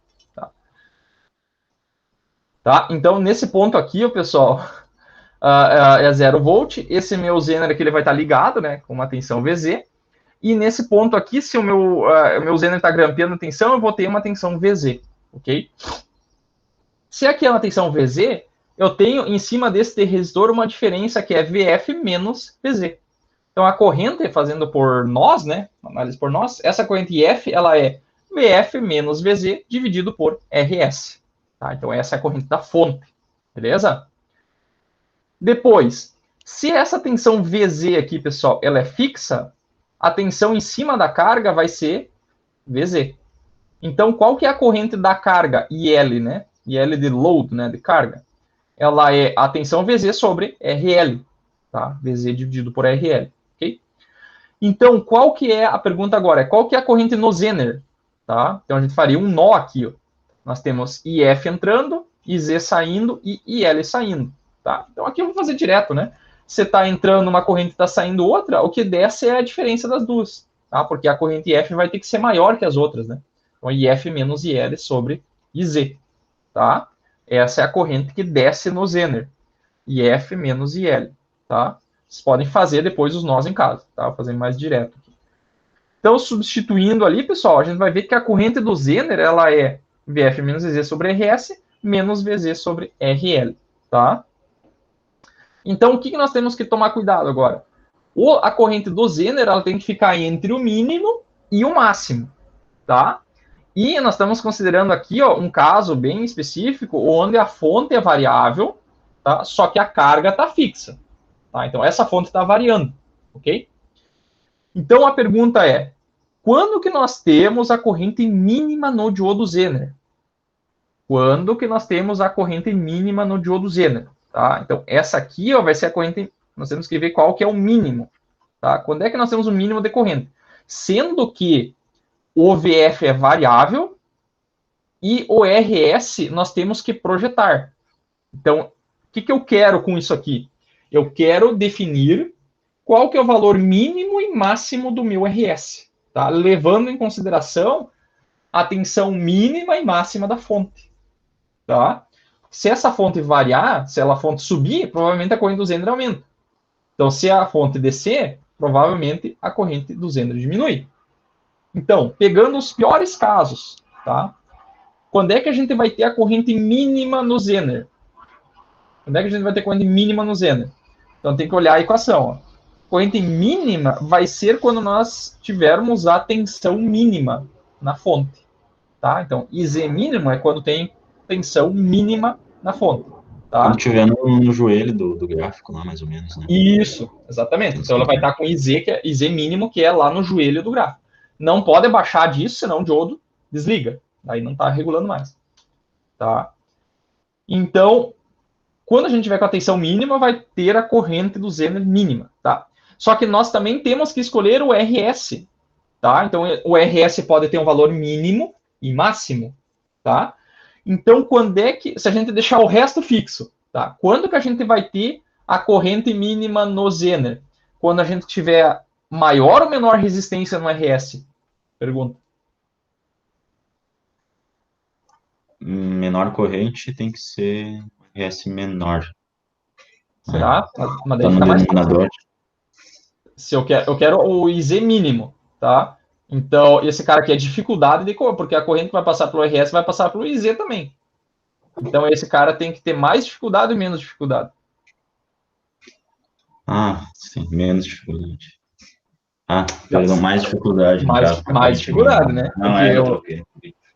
Tá? Então, nesse ponto aqui, o pessoal, é 0 volt. Esse meu Zener aqui ele vai estar ligado, né, com uma tensão VZ. E nesse ponto aqui, se o meu Zener está grampeando a tensão, eu vou ter uma tensão VZ, ok? Se aqui é uma tensão VZ, eu tenho em cima desse resistor uma diferença que é VF menos VZ. Então, a corrente, fazendo por nós, né, análise por nós, essa corrente IF, ela é VF menos VZ dividido por RS. Tá? Então, essa é a corrente da fonte. Beleza? Depois, se essa tensão VZ aqui, pessoal, ela é fixa, a tensão em cima da carga vai ser VZ. Então, qual que é a corrente da carga? IL, né? IL de load, né? De carga. Ela é a tensão VZ sobre RL. Tá? VZ dividido por RL. Ok? Então, qual que é a pergunta agora? Qual que é a corrente no Zener? Tá? Então, a gente faria um nó aqui, ó. Nós temos IF entrando, IZ saindo e IL saindo. Tá? Então, aqui eu vou fazer direto, né? Você está entrando uma corrente e está saindo outra, o que desce é a diferença das duas. Tá? Porque a corrente IF vai ter que ser maior que as outras, né? Então, IF menos IL sobre IZ. Tá? Essa é a corrente que desce no Zener. IF menos IL. Tá? Vocês podem fazer depois os nós em casa. Tá? Vou fazer mais direto aqui. Então, substituindo ali, pessoal, a gente vai ver que a corrente do Zener, ela é VF menos VZ sobre RS, menos VZ sobre RL, tá? Então, o que nós temos que tomar cuidado agora? A corrente do Zener, ela tem que ficar entre o mínimo e o máximo, tá? E nós estamos considerando aqui, ó, um caso bem específico, onde a fonte é variável, tá? Só que a carga está fixa, tá? Então, essa fonte está variando, ok? Então, a pergunta é, quando que nós temos a corrente mínima no diodo Zener? Quando que nós temos a corrente mínima no diodo Zener? Tá? Então, essa aqui ó, vai ser a corrente... Nós temos que ver qual que é o mínimo. Tá? Quando é que nós temos o mínimo de corrente? Sendo que o VF é variável e o RS nós temos que projetar. Então, o que eu quero com isso aqui? Eu quero definir qual que é o valor mínimo e máximo do meu RS. Tá? Levando em consideração a tensão mínima e máxima da fonte. Tá? Se essa fonte variar, se a fonte subir, provavelmente a corrente do Zener aumenta. Então, se a fonte descer, provavelmente a corrente do Zener diminui. Então, pegando os piores casos, tá? Quando é que a gente vai ter a corrente mínima no Zener? Quando é que a gente vai ter corrente mínima no Zener? Então, tem que olhar a equação. Ó. Corrente mínima vai ser quando nós tivermos a tensão mínima na fonte. Tá? Então, IZ mínimo é quando tem tensão mínima na fonte. Tá? Quando tiver no joelho do gráfico lá, mais ou menos, né? Isso, exatamente. Então ela vai estar com IZ, que é IZ mínimo, que é lá no joelho do gráfico. Não pode baixar disso, senão o diodo desliga. Aí não está regulando mais. Tá? Então, quando a gente tiver com a tensão mínima, vai ter a corrente do Zener mínima, tá? Só que nós também temos que escolher o RS, tá? Então, o RS pode ter um valor mínimo e máximo, tá? Então, quando é que, se a gente deixar o resto fixo, tá? Quando que a gente vai ter a corrente mínima no Zener? Quando a gente tiver maior ou menor resistência no RS? Pergunta. Menor corrente tem que ser RS menor. Será? Mas daí Tá no fica mais fácil. denominador. Se eu quero o IZ mínimo, tá? Então, esse cara aqui é dificuldade de cor, porque a corrente que vai passar pelo RS vai passar pelo IZ também. Então, esse cara tem que ter mais dificuldade ou menos dificuldade? Ah, sim, menos dificuldade. Ah, perdão, mais dificuldade. Mais dificuldade, né? Não, Porque eu troquei.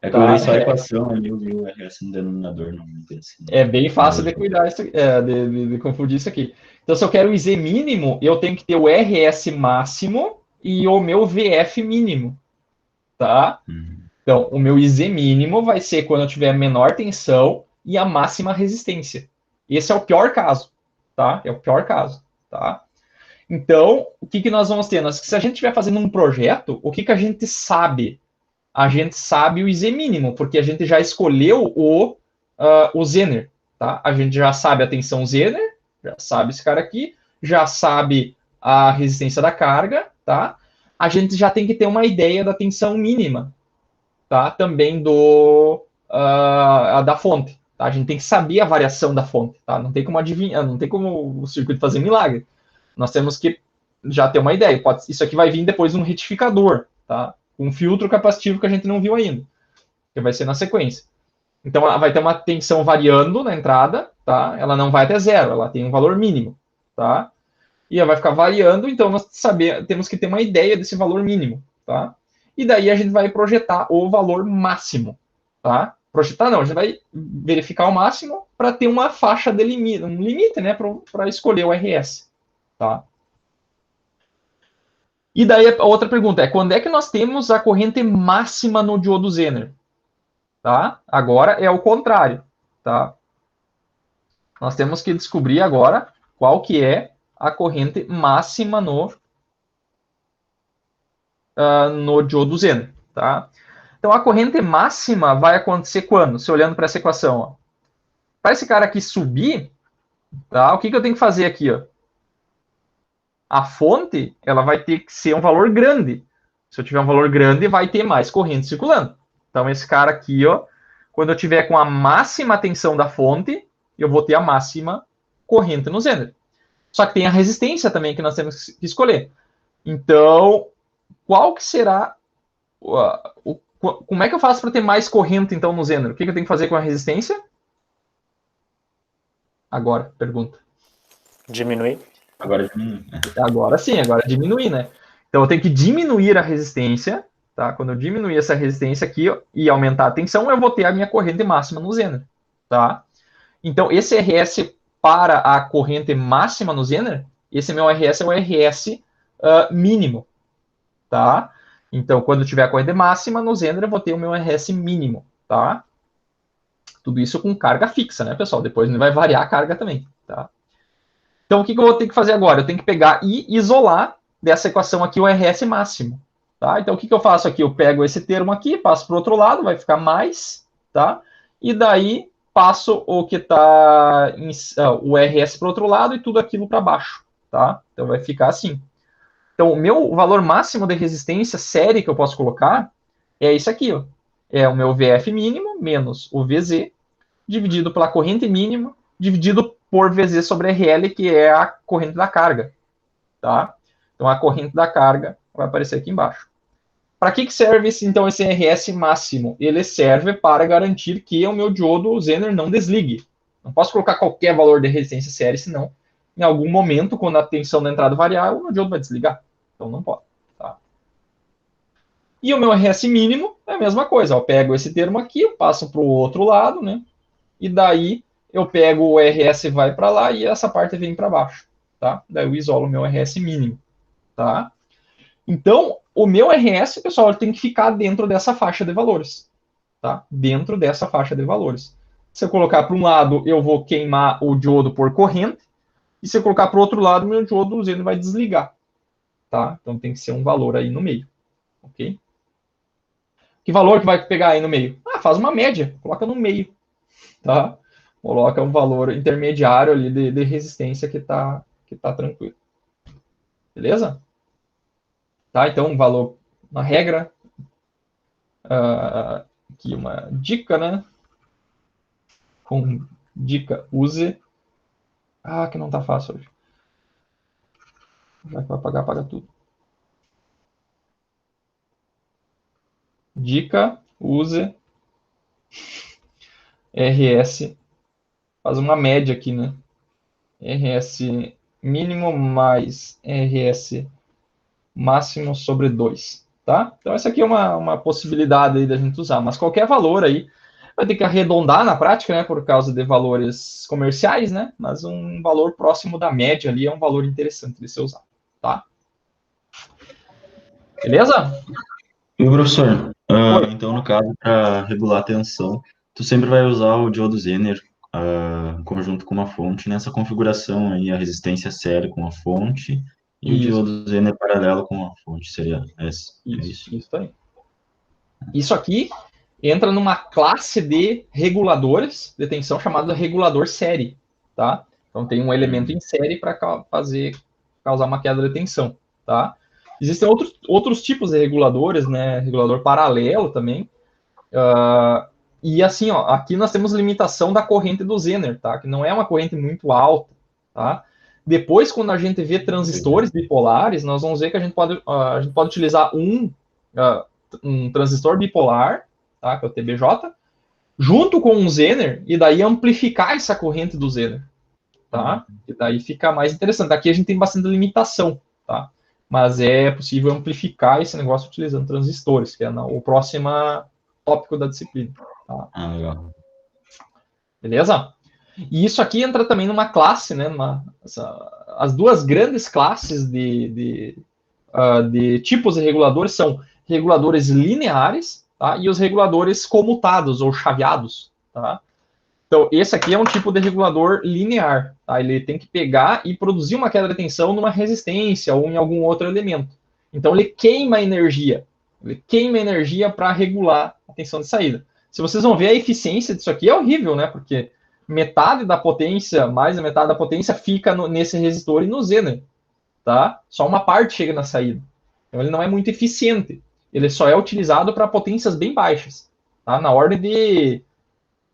É que eu tá, olhei só a equação ali, eu vi o RS no denominador, não pensei. é bem fácil de cuidar, de confundir isso aqui. Então, se eu quero o IZ mínimo, eu tenho que ter o RS máximo e o meu VF mínimo, tá? Então, o meu IZ mínimo vai ser quando eu tiver a menor tensão e a máxima resistência. Esse é o pior caso, tá? É o pior caso, tá? Então, o que nós vamos ter? Se a gente estiver fazendo um projeto, o que a gente sabe? A gente sabe o IZ mínimo, porque a gente já escolheu o Zener, tá? A gente já sabe a tensão Zener, já sabe esse cara aqui, já sabe a resistência da carga, tá? A gente já tem que ter uma ideia da tensão mínima, tá? Também da fonte, tá? A gente tem que saber a variação da fonte, tá? Não tem como adivinhar, não tem como o circuito fazer milagre. Nós temos que já ter uma ideia. Isso aqui vai vir depois de um retificador, tá? Um filtro capacitivo que a gente não viu ainda, que vai ser na sequência. Então, ela vai ter uma tensão variando na entrada, tá? Ela não vai até zero, ela tem um valor mínimo, tá? E ela vai ficar variando, então nós temos que ter uma ideia desse valor mínimo, tá? E daí a gente vai projetar o valor máximo, tá? Projetar não, a gente vai verificar o máximo para ter uma faixa de limite, um limite, né, para escolher o RS, tá? E daí a outra pergunta é, quando é que nós temos a corrente máxima no diodo Zener? Tá? Agora é o contrário, tá? Nós temos que descobrir agora qual que é a corrente máxima no diodo Zener, tá? Então, a corrente máxima vai acontecer quando? Se olhando para essa equação, para esse cara aqui subir, tá? O que eu tenho que fazer aqui, ó? A fonte, ela vai ter que ser um valor grande. Se eu tiver um valor grande, vai ter mais corrente circulando. Então, esse cara aqui, ó, quando eu tiver com a máxima tensão da fonte, eu vou ter a máxima corrente no Zener. Só que tem a resistência também que nós temos que escolher. Então, qual que será como é que eu faço para ter mais corrente, então, no Zener? O que eu tenho que fazer com a resistência? Agora, pergunta. Diminuir. Agora diminui. Agora sim, agora diminuir, né? Então, eu tenho que diminuir a resistência, tá? Quando eu diminuir essa resistência aqui ó, e aumentar a tensão, eu vou ter a minha corrente máxima no Zener, tá? Então, esse RS para a corrente máxima no Zener, esse meu RS é o RS mínimo, tá? Então, quando eu tiver a corrente máxima no Zener, eu vou ter o meu RS mínimo, tá? Tudo isso com carga fixa, né, pessoal? Depois vai variar a carga também, tá? Então, o que eu vou ter que fazer agora? Eu tenho que pegar e isolar dessa equação aqui o RS máximo, tá? Então, o que eu faço aqui? Eu pego esse termo aqui, passo para o outro lado, vai ficar mais, tá? E daí, passo o que está o RS para o outro lado e tudo aquilo para baixo, tá? Então, vai ficar assim. Então, o meu valor máximo de resistência série que eu posso colocar é isso aqui, ó. É o meu VF mínimo menos o VZ, dividido pela corrente mínima, dividido por VZ sobre RL, que é a corrente da carga, tá? Então, a corrente da carga vai aparecer aqui embaixo. Para que serve, então, esse RS máximo? Ele serve para garantir que o meu diodo Zener não desligue. Não posso colocar qualquer valor de resistência série, senão, em algum momento, quando a tensão da entrada variar, o meu diodo vai desligar. Então, não pode. Tá? E o meu RS mínimo é a mesma coisa. Eu pego esse termo aqui, eu passo para o outro lado, né? E daí eu pego o RS e vai para lá e essa parte vem para baixo. Tá? Daí eu isolo o meu RS mínimo. Tá? Então, o meu RS, pessoal, tem que ficar dentro dessa faixa de valores. Tá? Dentro dessa faixa de valores. Se eu colocar para um lado, eu vou queimar o diodo por corrente, e se eu colocar para o outro lado, meu diodo Zener vai desligar, tá? Então tem que ser um valor aí no meio, ok? Que valor que vai pegar aí no meio? Ah, faz uma média, coloca no meio, tá? Coloca um valor intermediário ali de resistência que tá tranquilo. Beleza? Tá? Então, um valor, uma regra, aqui uma dica, né? Com dica, use. Ah, que não tá fácil hoje. Já que vai pagar, paga tudo. Dica, use RS, faz uma média aqui, né? RS mínimo mais RS máximo sobre 2, tá? Então, essa aqui é uma possibilidade aí da gente usar, mas qualquer valor aí vai ter que arredondar na prática, né, por causa de valores comerciais, né, mas um valor próximo da média ali é um valor interessante de ser usado, tá? Beleza? E professor, então no caso, para regular a tensão, tu sempre vai usar o diodo Zener em conjunto com uma fonte nessa configuração aí, a resistência série com a fonte e o Isso, diodo Zener paralelo com a fonte, seria essa? É isso? isso aí. Isso aqui entra numa classe de reguladores de tensão chamada regulador série, tá? Então tem um elemento em série para causar uma queda de tensão, tá? Existem outros tipos de reguladores, né? Regulador paralelo também. E assim, ó, aqui nós temos limitação da corrente do Zener, tá? Que não é uma corrente muito alta, tá? Depois, quando a gente vê transistores bipolares, nós vamos ver que a gente pode utilizar um transistor bipolar, tá? Que é o TBJ, junto com um Zener, e daí amplificar essa corrente do Zener, tá? E daí fica mais interessante. Aqui a gente tem bastante limitação, tá? Mas é possível amplificar esse negócio utilizando transistores, que é o próximo tópico da disciplina. Tá? Legal. Beleza? E isso aqui entra também numa classe, né? As duas grandes classes de tipos de reguladores são reguladores lineares, tá? E os reguladores comutados ou chaveados, tá? Então, esse aqui é um tipo de regulador linear, tá? Ele tem que pegar e produzir uma queda de tensão numa resistência ou em algum outro elemento. Então, ele queima energia. Ele queima energia para regular a tensão de saída. Se vocês vão ver, a eficiência disso aqui é horrível, né? Porque metade da potência, mais da metade da potência, fica nesse resistor e no Zener, tá? Só uma parte chega na saída. Então, ele não é muito eficiente. Ele só é utilizado para potências bem baixas, tá? Na ordem de,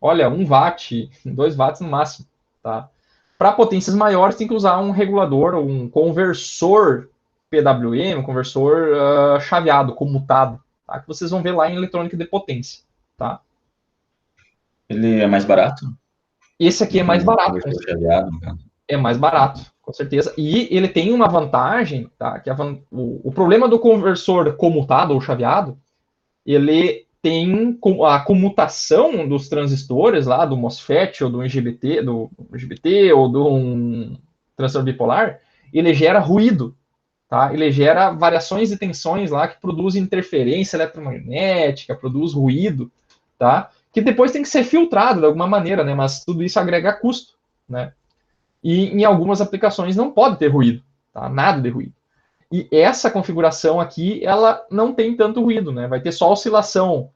olha, 1 watt, 2 watts no máximo, tá? Para potências maiores, tem que usar um regulador, um conversor PWM, um conversor chaveado, comutado, tá? Que vocês vão ver lá em eletrônica de potência, tá? Ele é mais barato? Esse aqui é mais barato. É mais barato, com certeza. E ele tem uma vantagem, tá? Que o problema do conversor comutado ou chaveado, ele tem a comutação dos transistores lá, do MOSFET ou do IGBT, ou do transistor bipolar, ele gera ruído, tá? Ele gera variações de tensões lá que produzem interferência eletromagnética, produz ruído, tá? Que depois tem que ser filtrado de alguma maneira, né? Mas tudo isso agrega custo, né? E em algumas aplicações não pode ter ruído, tá? Nada de ruído. E essa configuração aqui, ela não tem tanto ruído, né? Vai ter só oscilação.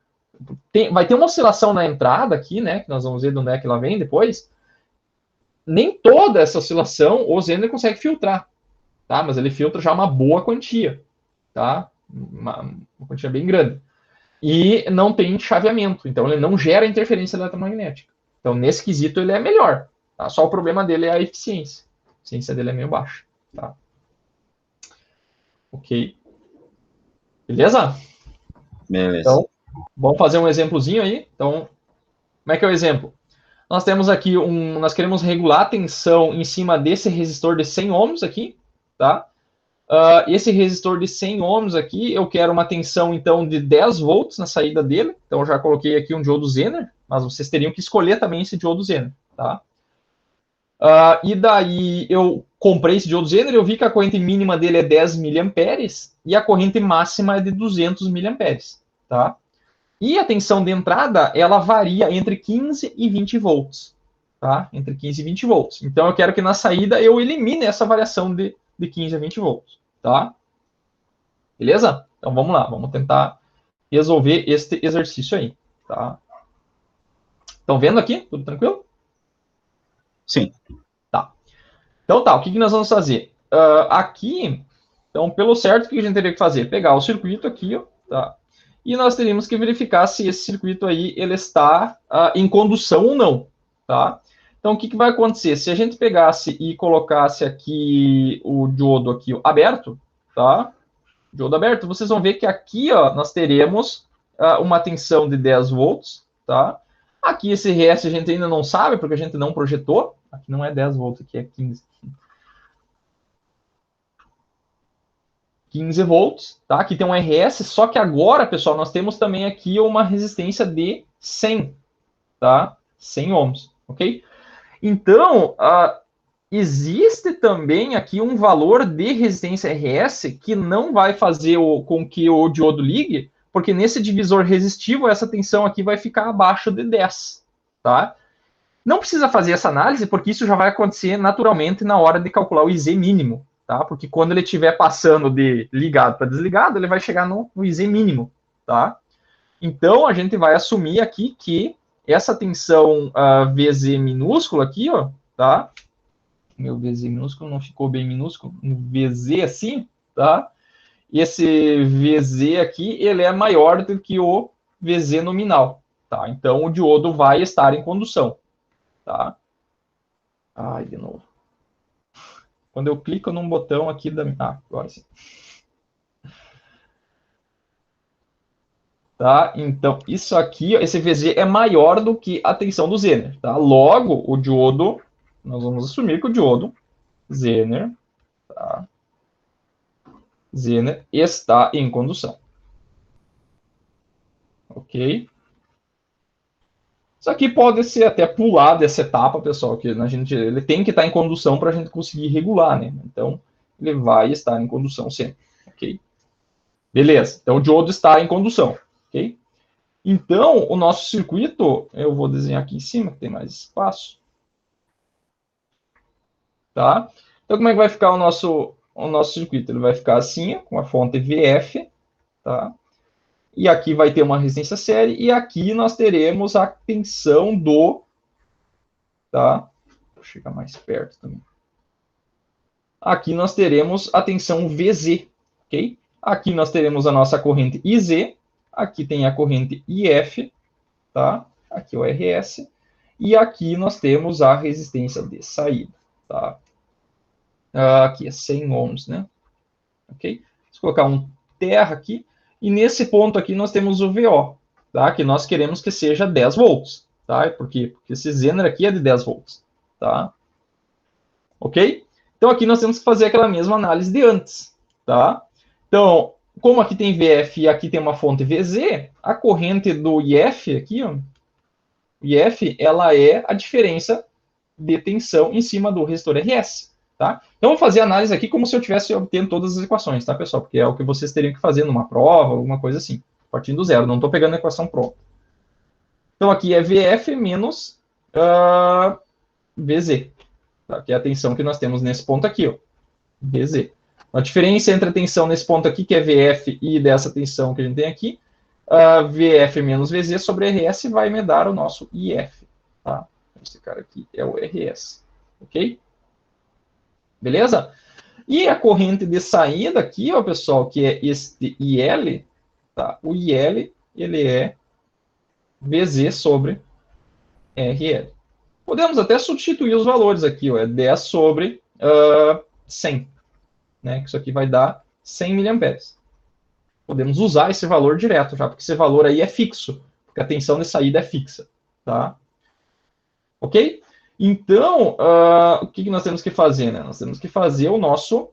Vai ter uma oscilação na entrada aqui, né? Que nós vamos ver de onde é que ela vem depois. Nem toda essa oscilação o Zener consegue filtrar, tá? Mas ele filtra já uma boa quantia, tá? Uma quantia bem grande. E não tem chaveamento, então ele não gera interferência eletromagnética. Então, nesse quesito, ele é melhor. Tá? Só o problema dele é a eficiência. A eficiência dele é meio baixa. Tá? Ok. Beleza? Beleza. Então, vamos fazer um exemplozinho aí. Então, como é que é o exemplo? Nós temos aqui nós queremos regular a tensão em cima desse resistor de 100 ohms aqui, tá? Esse resistor de 100 ohms aqui, eu quero uma tensão, então, de 10 volts na saída dele. Então, eu já coloquei aqui um diodo Zener, mas vocês teriam que escolher também esse diodo Zener, tá? E daí, eu comprei esse diodo Zener, eu vi que a corrente mínima dele é 10 mA e a corrente máxima é de 200 mA, tá? E a tensão de entrada, ela varia entre 15 e 20 volts. Tá? Entre 15 e 20 volts. Então, eu quero que na saída eu elimine essa variação de 15 a 20 volts. Tá? Beleza? Então, vamos lá. Vamos tentar resolver este exercício aí. Tá? Estão vendo aqui? Tudo tranquilo? Sim. Tá. Então, tá. O que nós vamos fazer? Aqui, então, pelo certo, o que a gente teria que fazer? Pegar o circuito aqui, ó, tá? E nós teríamos que verificar se esse circuito aí ele está em condução ou não, tá? Então, o que vai acontecer? Se a gente pegasse e colocasse aqui o diodo aqui, ó, aberto, tá? Diodo aberto, vocês vão ver que aqui, ó, nós teremos uma tensão de 10 volts, tá? Aqui esse RS a gente ainda não sabe, porque a gente não projetou. Aqui não é 10 volts, aqui é 15 volts, tá? Aqui tem um RS, só que agora, pessoal, nós temos também aqui uma resistência de 100, tá? 100 ohms, ok? Então, existe também aqui um valor de resistência RS que não vai fazer com que o diodo ligue, porque nesse divisor resistivo, essa tensão aqui vai ficar abaixo de 10, tá? Não precisa fazer essa análise, porque isso já vai acontecer naturalmente na hora de calcular o IZ mínimo, tá? Porque quando ele estiver passando de ligado para desligado, ele vai chegar no IZ mínimo, tá? Então, a gente vai assumir aqui que essa tensão VZ minúsculo aqui, ó, tá? Meu VZ minúsculo não ficou bem minúsculo, um VZ assim, tá? E esse VZ aqui, ele é maior do que o VZ nominal, tá? Então, o diodo vai estar em condução, tá? Ai, de novo. Quando eu clico num botão aqui da... agora sim. Tá? Então, isso aqui, esse VZ é maior do que a tensão do Zener, tá? Logo, o diodo, nós vamos assumir que o diodo Zener, tá? Zener está em condução. Ok? Isso aqui pode ser até pular dessa etapa, pessoal, que ele tem que estar em condução para a gente conseguir regular, né? Então, ele vai estar em condução sempre, ok? Beleza, então o diodo está em condução, ok? Então, o nosso circuito, eu vou desenhar aqui em cima, que tem mais espaço. Tá? Então, como é que vai ficar o nosso circuito? Ele vai ficar assim, com a fonte VF, tá? E aqui vai ter uma resistência série, e aqui nós teremos a tensão do... Tá? Vou chegar mais perto também. Aqui nós teremos a tensão VZ, ok? Aqui nós teremos a nossa corrente IZ, aqui tem a corrente IF, tá? Aqui o RS, e aqui nós temos a resistência de saída, tá? Aqui é 100 ohms, né? Ok? Vou colocar um terra aqui, e nesse ponto aqui nós temos o VO, tá? Que nós queremos que seja 10 volts, tá? Por quê? Porque esse Zener aqui é de 10 volts, tá? Ok? Então aqui nós temos que fazer aquela mesma análise de antes, tá? Então, como aqui tem VF e aqui tem uma fonte VZ, a corrente do IF aqui, ó, IF, ela é a diferença de tensão em cima do resistor RS, tá? Então, vou fazer a análise aqui como se eu estivesse obtendo todas as equações, tá, pessoal? Porque é o que vocês teriam que fazer numa prova, alguma coisa assim, partindo do zero. Não estou pegando a equação pronta. Então, aqui é VF menos VZ, tá? Que é a tensão que nós temos nesse ponto aqui, ó, VZ. A diferença entre a tensão nesse ponto aqui, que é VF, e dessa tensão que a gente tem aqui, VF menos VZ sobre RS vai me dar o nosso IF, tá? Esse cara aqui é o RS, ok? Beleza? E a corrente de saída aqui, ó, pessoal, que é este IL, tá? O IL, ele é VZ sobre RL. Podemos até substituir os valores aqui, ó, é 10 sobre 100, né? Que isso aqui vai dar 100 miliamperes. Podemos usar esse valor direto já, porque esse valor aí é fixo, porque a tensão de saída é fixa, tá? Ok? Então, o que nós temos que fazer, né? Nós temos que fazer o nosso...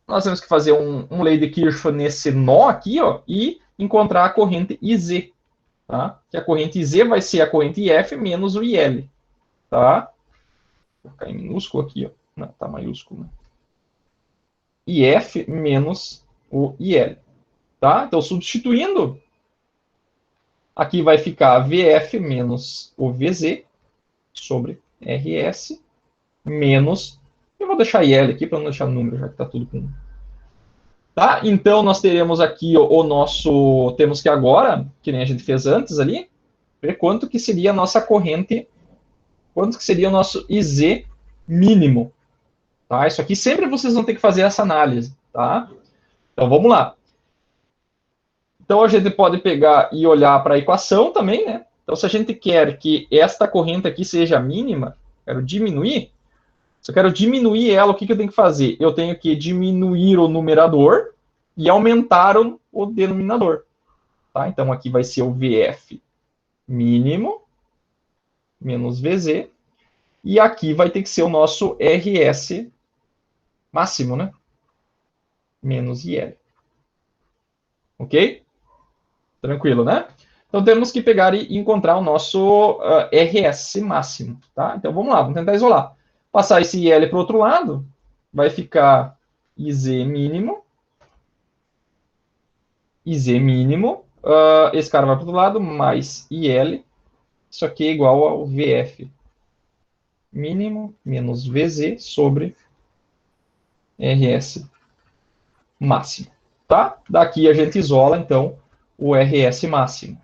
Nós temos que fazer um lei de Kirchhoff nesse nó aqui, ó, e encontrar a corrente IZ, tá? Que a corrente IZ vai ser a corrente IF menos o IL, tá? Vou colocar em minúsculo aqui, ó. Não, tá maiúsculo, né? IF menos o IL, tá? Então, substituindo Aqui vai ficar VF menos o VZ sobre RS menos... Eu vou deixar IL aqui para não deixar número, já que está tudo com... Tá? Então, nós teremos aqui o nosso... Temos que agora, que nem a gente fez antes ali, ver quanto que seria a nossa corrente, quanto que seria o nosso IZ mínimo. Tá? Isso aqui sempre vocês vão ter que fazer essa análise. Tá? Então, vamos lá. Então, a gente pode pegar e olhar para a equação também, né? Então, se a gente quer que esta corrente aqui seja mínima, quero diminuir, se eu quero diminuir ela, o que eu tenho que fazer? Eu tenho que diminuir o numerador e aumentar o denominador. Tá? Então, aqui vai ser o VF mínimo menos VZ. E aqui vai ter que ser o nosso RS máximo, né? Menos IL. Ok? Tranquilo, né? Então, temos que pegar e encontrar o nosso RS máximo. Tá? Então, vamos lá, vamos tentar isolar. Passar esse IL para o outro lado, vai ficar IZ mínimo. IZ mínimo. Esse cara vai para o outro lado, mais IL. Isso aqui é igual ao VF mínimo menos VZ sobre RS máximo. Tá? Daqui a gente isola, então, o RS máximo.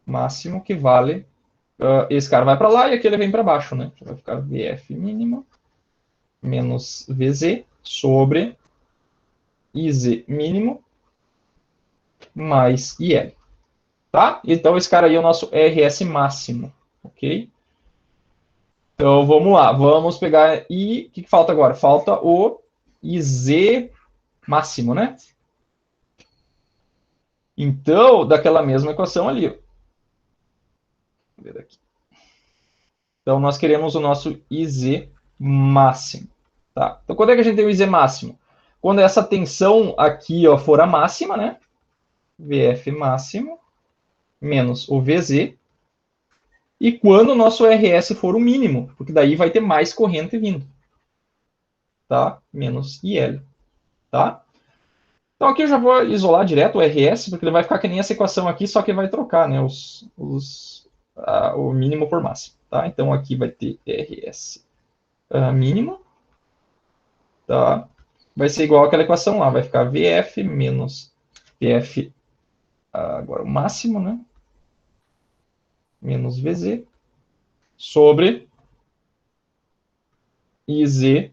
Máximo que vale... esse cara vai para lá e aquele vem para baixo, né? Vai ficar VF mínimo menos VZ sobre IZ mínimo mais IL. Tá? Então, esse cara aí é o nosso RS máximo. Ok? Então, vamos lá. Vamos pegar... E o que falta agora? Falta o IZ máximo, né? Então, daquela mesma equação ali. Ó. Vou ver aqui. Então, nós queremos o nosso IZ máximo. Tá? Então, quando é que a gente tem o IZ máximo? Quando essa tensão aqui ó, for a máxima, né? VF máximo menos o VZ. E quando o nosso RS for o mínimo, porque daí vai ter mais corrente vindo. Tá? Menos IL. Tá? Então, aqui eu já vou isolar direto o RS, porque ele vai ficar que nem essa equação aqui, só que vai trocar né, o mínimo por máximo. Tá? Então, aqui vai ter RS mínimo. Tá? Vai ser igual àquela equação lá. Vai ficar VF menos VF, agora o máximo, né? Menos VZ, sobre IZ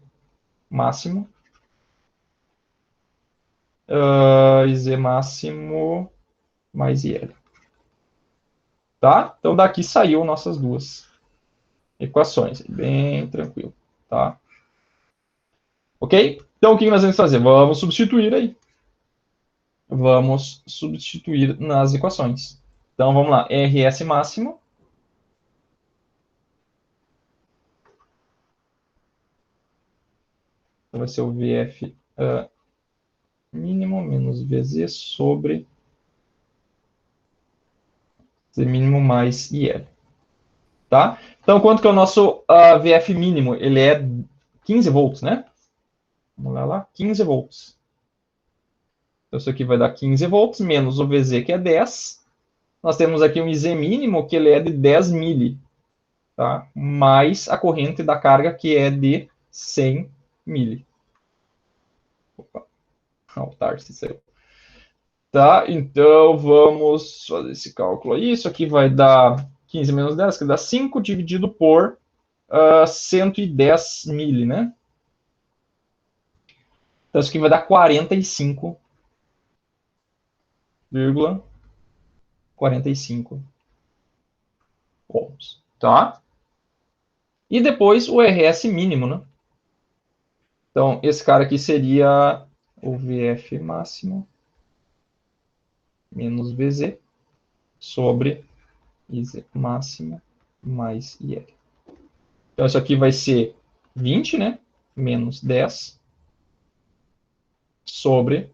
máximo. IZ máximo mais IL. Tá? Então, daqui saiu nossas duas equações. Bem tranquilo. Tá? Ok? Então, o que nós vamos fazer? Vamos substituir aí. Vamos substituir nas equações. Então, vamos lá. RS máximo. Então, vai ser o VF mínimo menos VZ sobre Z mínimo mais IL. Tá? Então, quanto que é o nosso VF mínimo? Ele é 15 volts, né? Vamos lá, 15 volts. Então, isso aqui vai dar 15 volts, menos o VZ, que é 10. Nós temos aqui um IZ mínimo, que ele é de 10 mili. Tá? Mais a corrente da carga, que é de 100 mili. Opa, o Tarsi saiu. Tá? Então, vamos fazer esse cálculo aí. Isso aqui vai dar 15 menos 10, que dá 5, dividido por 110 mili, né? Então, isso aqui vai dar 45,45 ohms, tá? E depois o RS mínimo, né? Então, esse cara aqui seria o VF máximo menos VZ sobre IZ máximo mais IL. Então, isso aqui vai ser 20, né? Menos 10 sobre...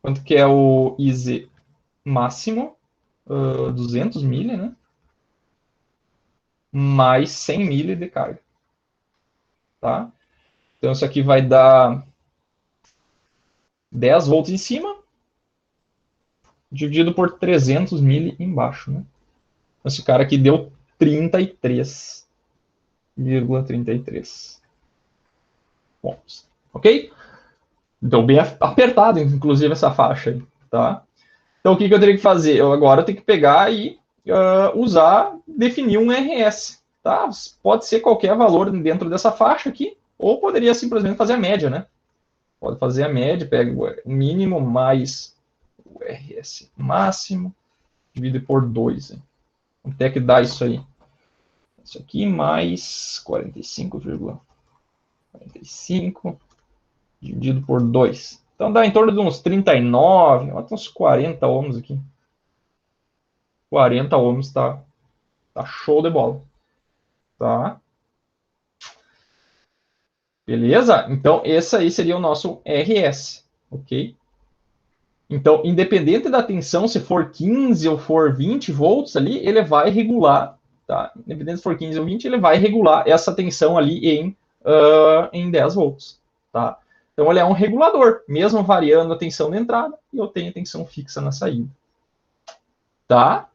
Quanto que é o IZ máximo? 200 mili, né? Mais 100 mili de carga. Tá? Então, isso aqui vai dar 10 volts em cima. dividido por 300 mili embaixo, né? Esse cara aqui deu 33,33 pontos. Ok? Então, bem apertado, inclusive, essa faixa aí, tá? Então, o que eu teria que fazer? Eu agora tenho que pegar e definir um RS, tá? Pode ser qualquer valor dentro dessa faixa aqui, ou poderia simplesmente fazer a média, né? Pode fazer a média, pega o mínimo mais o RS máximo, divide por 2. Quanto é que dá isso aí? Isso aqui mais 45,45 dividido por 2. Então dá em torno de uns 39, uns 40 ohms aqui. 40 ohms tá show de bola. Tá? Beleza? Então esse aí seria o nosso RS, ok? Então, independente da tensão, se for 15 ou for 20 volts ali, ele vai regular, tá? Independente se for 15 ou 20, ele vai regular essa tensão ali em 10 volts, tá? Então, ele é um regulador, mesmo variando a tensão de entrada, e eu tenho a tensão fixa na saída. Tá?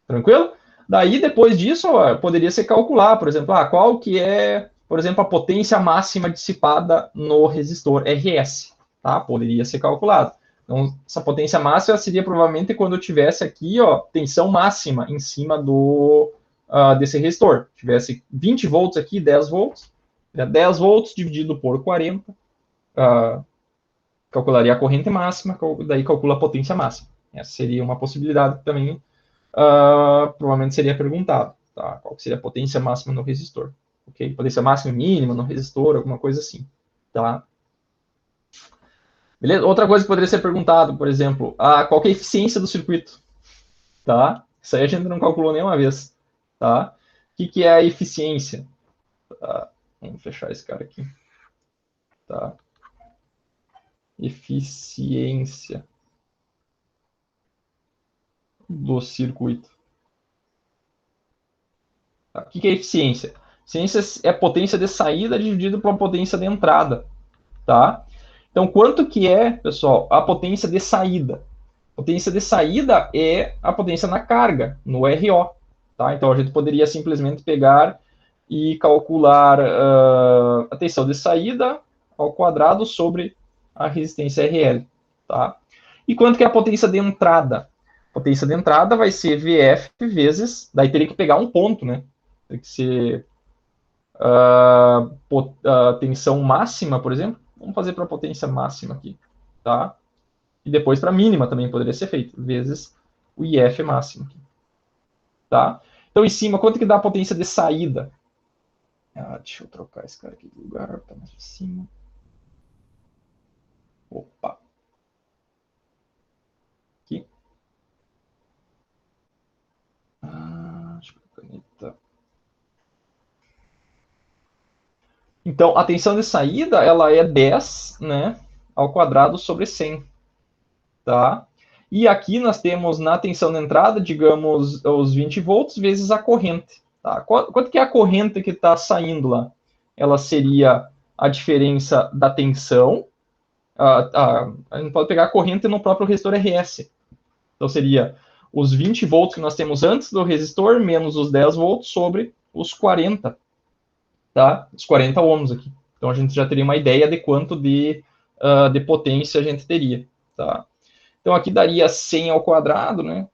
Tranquilo? Daí, depois disso, poderia ser calcular, por exemplo, qual que é, por exemplo, a potência máxima dissipada no resistor RS, tá? Poderia ser calculado. Então, essa potência máxima seria provavelmente quando eu tivesse aqui, tensão máxima em cima desse resistor. Tivesse 20 volts aqui, 10 volts, 10 volts dividido por 40, calcularia a corrente máxima, daí calcula a potência máxima. Essa seria uma possibilidade que também provavelmente seria perguntado, tá? Qual seria a potência máxima no resistor, ok? Potência máxima e mínima no resistor, alguma coisa assim, tá? Beleza? Outra coisa que poderia ser perguntado, por exemplo, qual que é a eficiência do circuito, tá? Isso aí a gente não calculou nenhuma vez, tá? O que é a eficiência? Tá? Vamos fechar esse cara aqui, tá? Eficiência do circuito. Tá? O que é eficiência? Eficiência é a potência de saída dividido pela potência de entrada, tá? Então, quanto que é, pessoal, a potência de saída? A potência de saída é a potência na carga, no RO, tá? Então, a gente poderia simplesmente pegar e calcular a tensão de saída ao quadrado sobre a resistência RL, tá? E quanto que é a potência de entrada? A potência de entrada vai ser VF vezes, daí teria que pegar um ponto, né? Tem que ser tensão máxima, por exemplo. Vamos fazer para a potência máxima aqui, tá? E depois para a mínima também poderia ser feito, vezes o IF máximo aqui, tá? Então, em cima, quanto que dá a potência de saída? Deixa eu trocar esse cara aqui de lugar, tá mais em cima. Opa. Aqui. Deixa eu ver a caneta. Então, a tensão de saída, ela é 10, né, ao quadrado sobre 100, tá? E aqui nós temos na tensão de entrada, digamos, os 20 volts vezes a corrente, tá? Quanto que é a corrente que está saindo lá? Ela seria a diferença da tensão, a gente pode pegar a corrente no próprio resistor RS. Então, seria os 20 volts que nós temos antes do resistor, menos os 10 volts sobre os 40, tá? Os 40 ohms aqui. Então, a gente já teria uma ideia de quanto de potência a gente teria, tá? Então, aqui daria 100 ao quadrado, né?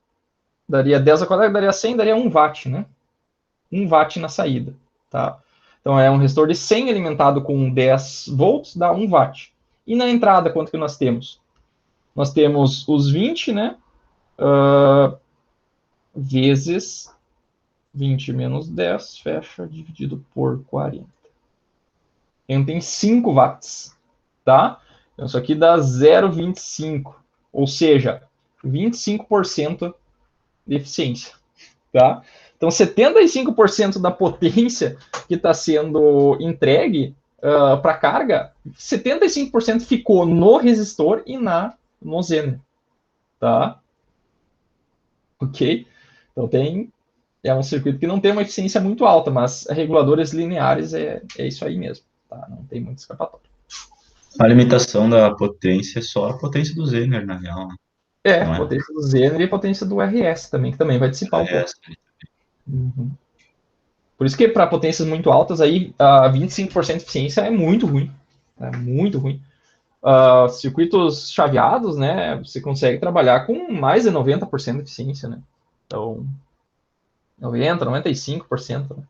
Daria 10 ao quadrado, daria 100, daria 1 watt, né? 1 watt na saída, tá? Então, é um resistor de 100 alimentado com 10 volts, dá 1 watt. E na entrada, quanto que nós temos? Nós temos os 20, né? Vezes 20 menos 10, fecha, dividido por 40. Então, tem 5 watts, tá? Então, isso aqui dá 0,25, ou seja, 25% de eficiência, tá? Então, 75% da potência que está sendo entregue para carga, 75% ficou no resistor e no Zener, tá? Ok? Então, é um circuito que não tem uma eficiência muito alta, mas reguladores lineares é isso aí mesmo, tá? Não tem muito escapatório. A limitação da potência é só a potência do Zener, na real. não é? Potência do Zener e potência do RS também, que também vai dissipar um pouco. Uhum. Por isso que para potências muito altas, aí, 25% de eficiência é muito ruim. É muito ruim. Circuitos chaveados, né, você consegue trabalhar com mais de 90% de eficiência, né? Então, 90%, 95%. Né?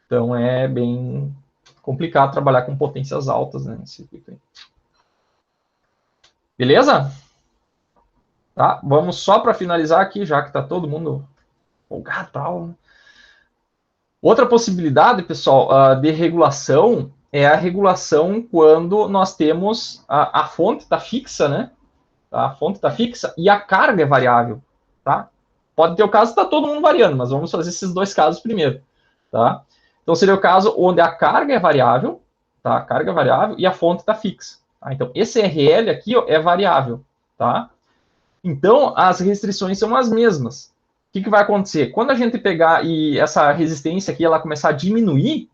Então, é bem complicado trabalhar com potências altas, né, nesse circuito aí. Beleza? Tá? Vamos só para finalizar aqui, já que está todo mundo folgado e tal. Né? Outra possibilidade, pessoal, de regulação é a regulação quando nós temos a fonte está fixa, né? A fonte está fixa e a carga é variável, tá? Pode ter o caso que está todo mundo variando, mas vamos fazer esses dois casos primeiro, tá? Então seria o caso onde a carga é variável, tá? A carga é variável e a fonte está fixa. Tá? Então esse RL aqui ó, é variável, tá? Então as restrições são as mesmas. O que vai acontecer? Quando a gente pegar e essa resistência aqui ela começar a diminuir,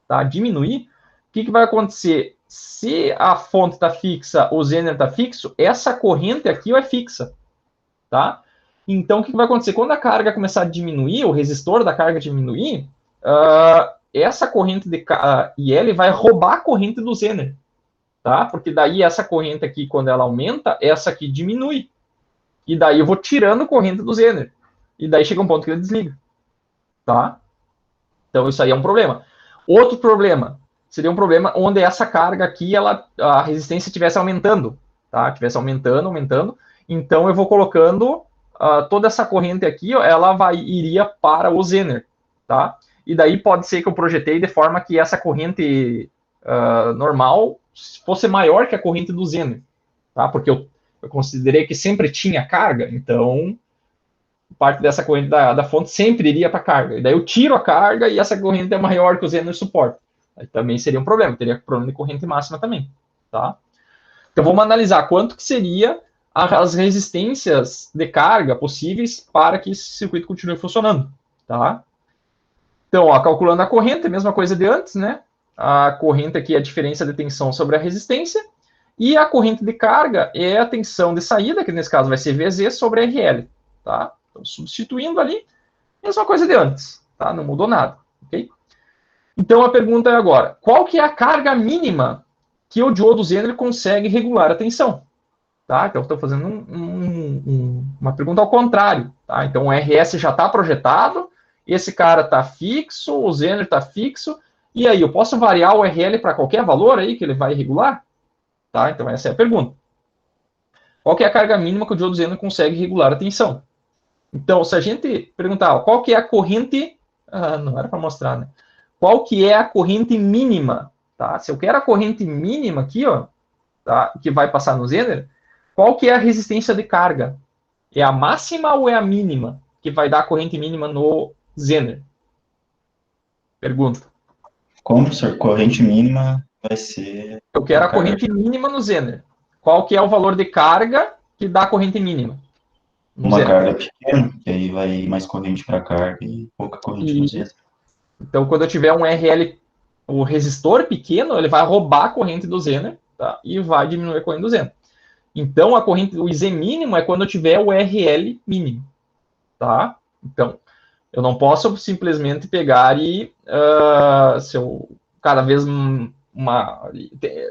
tá? Diminuir, o que vai acontecer? Se a fonte está fixa, o Zener está fixo, essa corrente aqui é fixa, tá? Então, o que vai acontecer? Quando a carga começar a diminuir, o resistor da carga diminuir, essa corrente de IL vai roubar a corrente do Zener, tá? Porque daí essa corrente aqui, quando ela aumenta, essa aqui diminui. E daí eu vou tirando a corrente do Zener. E daí chega um ponto que ele desliga, tá? Então, isso aí é um problema. Outro problema seria um problema onde essa carga aqui, a resistência estivesse aumentando, tá? Estivesse aumentando. Então, eu vou colocando toda essa corrente aqui, ó, ela iria para o Zener, tá? E daí pode ser que eu projetei de forma que essa corrente normal fosse maior que a corrente do Zener, tá? Porque eu considerei que sempre tinha carga, então parte dessa corrente da fonte sempre iria para a carga. E daí eu tiro a carga e essa corrente é maior que o Zener suporta. Aí também seria um problema, teria problema de corrente máxima também, tá? Então vamos analisar quanto que seria as resistências de carga possíveis para que esse circuito continue funcionando, tá? Então, ó, calculando a corrente, a mesma coisa de antes, né? A corrente aqui é a diferença de tensão sobre a resistência, e a corrente de carga é a tensão de saída, que nesse caso vai ser VZ sobre RL, tá? Então, substituindo ali, mesma coisa de antes, tá? Não mudou nada, ok? Então, a pergunta é agora, qual que é a carga mínima que o diodo Zener consegue regular a tensão? Tá? Então, estou fazendo uma pergunta ao contrário, tá? Então, o RS já está projetado, esse cara está fixo, o Zener está fixo, e aí, eu posso variar o RL para qualquer valor aí que ele vai regular? Tá? Então, essa é a pergunta. Qual que é a carga mínima que o diodo Zener consegue regular a tensão? Então, se a gente perguntar, ó, qual que é a corrente... não era para mostrar, né? Qual que é a corrente mínima? Tá? Se eu quero a corrente mínima aqui, ó, tá? Que vai passar no Zener, qual que é a resistência de carga? É a máxima ou é a mínima que vai dar a corrente mínima no Zener? Pergunta. Como, professor? Corrente mínima vai ser... Eu quero a corrente mínima no Zener. Qual que é o valor de carga que dá a corrente mínima? Uma carga pequena, que aí vai mais corrente para carga e pouca corrente no Zener. Então, quando eu tiver um RL, o resistor pequeno, ele vai roubar a corrente do Zener, tá? E vai diminuir a corrente do Zener. Então, a corrente, o IZ mínimo é quando eu tiver o RL mínimo, tá? Então, eu não posso simplesmente pegar e se eu cada vez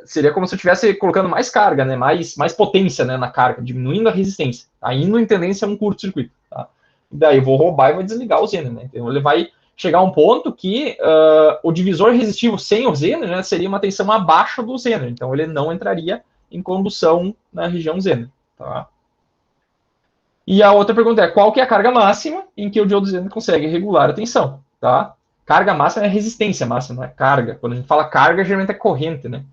seria como se eu estivesse colocando mais carga, né? Mais potência, né, na carga, diminuindo a resistência. Tá? Indo em tendência a um curto-circuito, tá? E daí eu vou roubar e vou desligar o Zener, né? Então ele vai chegar a um ponto que o divisor resistivo sem o Zener, né, seria uma tensão abaixo do Zener. Então ele não entraria em condução na região Zener, tá? E a outra pergunta é, qual que é a carga máxima em que o diodo Zener consegue regular a tensão, tá? Carga máxima é resistência máxima, não é carga. Quando a gente fala carga, geralmente é corrente, né?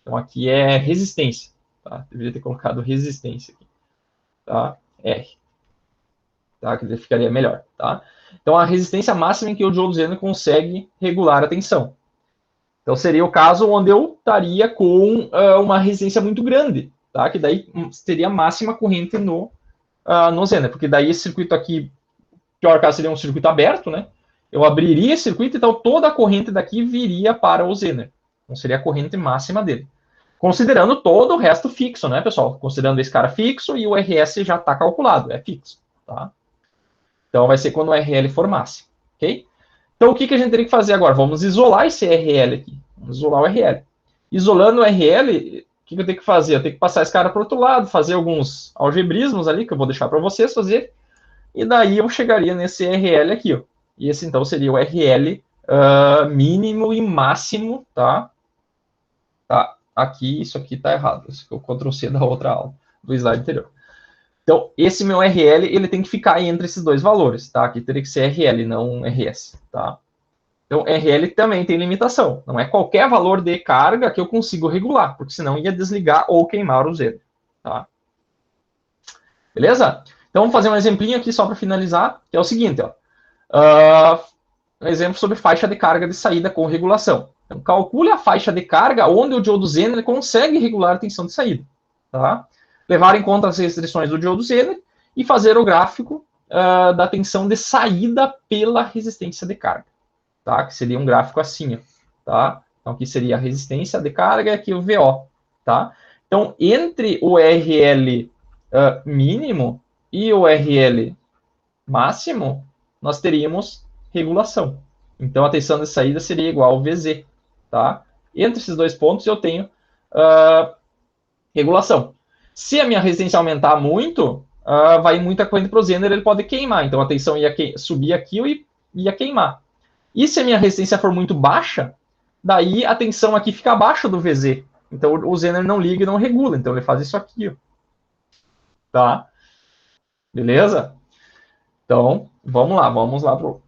Então aqui é resistência, tá? Deveria ter colocado resistência aqui, tá? R, tá? Que ficaria melhor, tá? Então a resistência máxima em que o diodo Zener consegue regular a tensão. Então seria o caso onde eu estaria com uma resistência muito grande, tá? Que daí teria máxima corrente no Zener, porque daí esse circuito aqui, pior caso, seria um circuito aberto, né? Eu abriria esse circuito, então toda a corrente daqui viria para o Zener. Então seria a corrente máxima dele. Considerando todo o resto fixo, né, pessoal? Considerando esse cara fixo e o RS já está calculado, é fixo, tá? Então, vai ser quando o RL for máximo, ok? Então, o que a gente teria que fazer agora? Vamos isolar esse RL aqui. Vamos isolar o RL. Isolando o RL, o que eu tenho que fazer? Eu tenho que passar esse cara para o outro lado, fazer alguns algebrismos ali, que eu vou deixar para vocês fazer, e daí eu chegaria nesse RL aqui, ó. E esse, então, seria o RL mínimo e máximo, tá? Tá, aqui, isso aqui tá errado. Isso é o Ctrl+C da outra aula, do slide anterior. Então, esse meu RL, ele tem que ficar entre esses dois valores, tá? Aqui teria que ser RL, não RS, tá? Então, RL também tem limitação. Não é qualquer valor de carga que eu consigo regular, porque senão ia desligar ou queimar o Z, tá? Beleza? Então, vamos fazer um exemplinho aqui só para finalizar, que é o seguinte, ó. Um exemplo sobre faixa de carga de saída com regulação. Então, calcule a faixa de carga onde o diodo Zener consegue regular a tensão de saída, tá? Levar em conta as restrições do diodo Zener e fazer o gráfico da tensão de saída pela resistência de carga, tá? Que seria um gráfico assim, ó, tá? Então, aqui seria a resistência de carga e aqui o VO, tá? Então, entre o RL mínimo e o RL máximo, nós teríamos regulação. Então, a tensão de saída seria igual ao VZ, tá? Entre esses dois pontos, eu tenho regulação. Se a minha resistência aumentar muito, vai muita corrente para o Zener, ele pode queimar. Então, a tensão ia subir aqui e ia queimar. E se a minha resistência for muito baixa, daí a tensão aqui fica abaixo do VZ. Então, o Zener não liga e não regula. Então, ele faz isso aqui, ó. Tá? Beleza? Então, vamos lá pro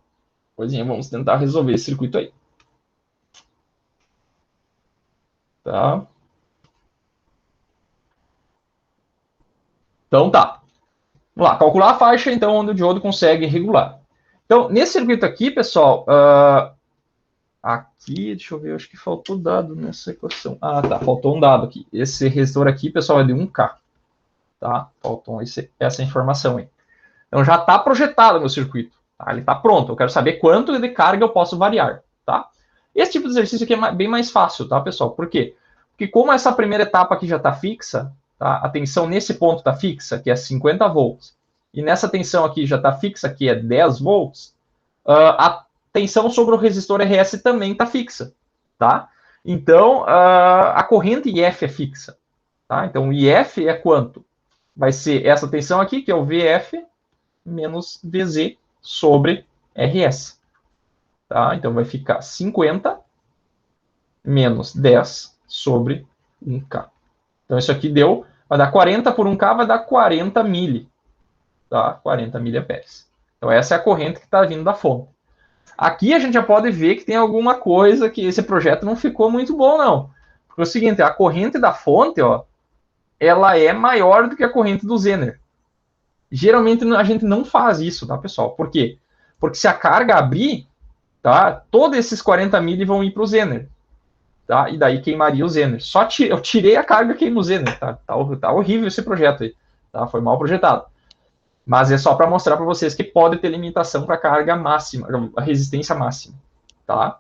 coisinha, vamos tentar resolver esse circuito aí. Tá? Então tá. Vamos lá, calcular a faixa, então, onde o diodo consegue regular. Então, nesse circuito aqui, pessoal, aqui, deixa eu ver, acho que faltou dado nessa equação. Ah, tá, faltou um dado aqui. Esse resistor aqui, pessoal, é de 1K. Tá? Faltou essa informação aí. Então, já está projetado meu circuito. Tá? Ele está pronto. Eu quero saber quanto de carga eu posso variar. Tá? Esse tipo de exercício aqui é bem mais fácil, tá, pessoal? Por quê? Porque como essa primeira etapa aqui já está fixa, tá? A tensão nesse ponto está fixa, que é 50 volts, e nessa tensão aqui já está fixa, que é 10 volts, a tensão sobre o resistor RS também está fixa, tá? Então, a corrente IF é fixa, tá? Então, o IF é quanto? Vai ser essa tensão aqui, que é o VF, menos VZ sobre RS. Tá? Então, vai ficar 50 menos 10 sobre 1K. Então, isso aqui vai dar 40 por 1K, vai dar 40 mili. Tá? 40 miliamperes. Então, essa é a corrente que está vindo da fonte. Aqui a gente já pode ver que tem alguma coisa que esse projeto não ficou muito bom, não. Porque é o seguinte, a corrente da fonte, ó, ela é maior do que a corrente do Zener. Geralmente a gente não faz isso, tá, pessoal? Por quê? Porque se a carga abrir, tá, todos esses 40 mili vão ir para o Zener. Tá? E daí queimaria o Zener. Eu tirei a carga e queimo o Zener. Tá horrível esse projeto aí. Tá? Foi mal projetado. Mas é só para mostrar para vocês que pode ter limitação para a carga máxima, a resistência máxima. Tá?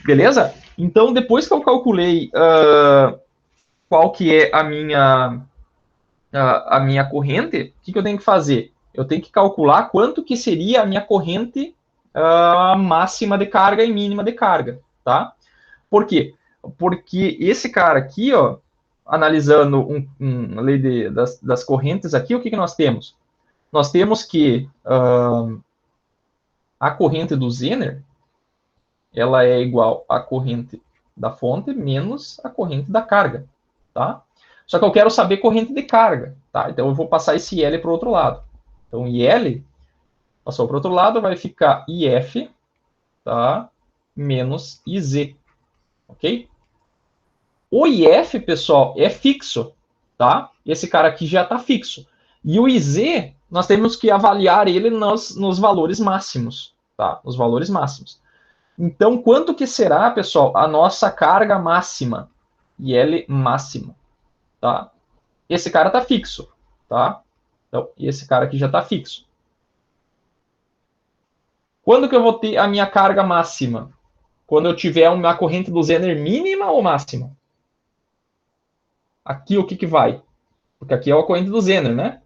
Beleza? Então, depois que eu calculei qual que é a minha corrente, o que eu tenho que fazer? Eu tenho que calcular quanto que seria a minha corrente máxima de carga e mínima de carga, tá? Por quê? Porque esse cara aqui, ó, analisando a lei das correntes aqui, o que nós temos? Nós temos que a corrente do Zener, ela é igual à corrente da fonte menos a corrente da carga, tá? Só que eu quero saber corrente de carga, tá? Então eu vou passar esse IL para o outro lado. Então IL passou para o outro lado, vai ficar IF, tá? Menos IZ, ok? O IF, pessoal, é fixo, tá? Esse cara aqui já está fixo. E o IZ, nós temos que avaliar ele nos valores máximos, tá? Nos valores máximos. Então, quanto que será, pessoal, a nossa carga máxima? IL máxima, tá? Esse cara está fixo, tá? Então, esse cara aqui já está fixo. Quando que eu vou ter a minha carga máxima? Quando eu tiver uma corrente do Zener mínima ou máxima? Aqui o que vai? Porque aqui é a corrente do Zener, né?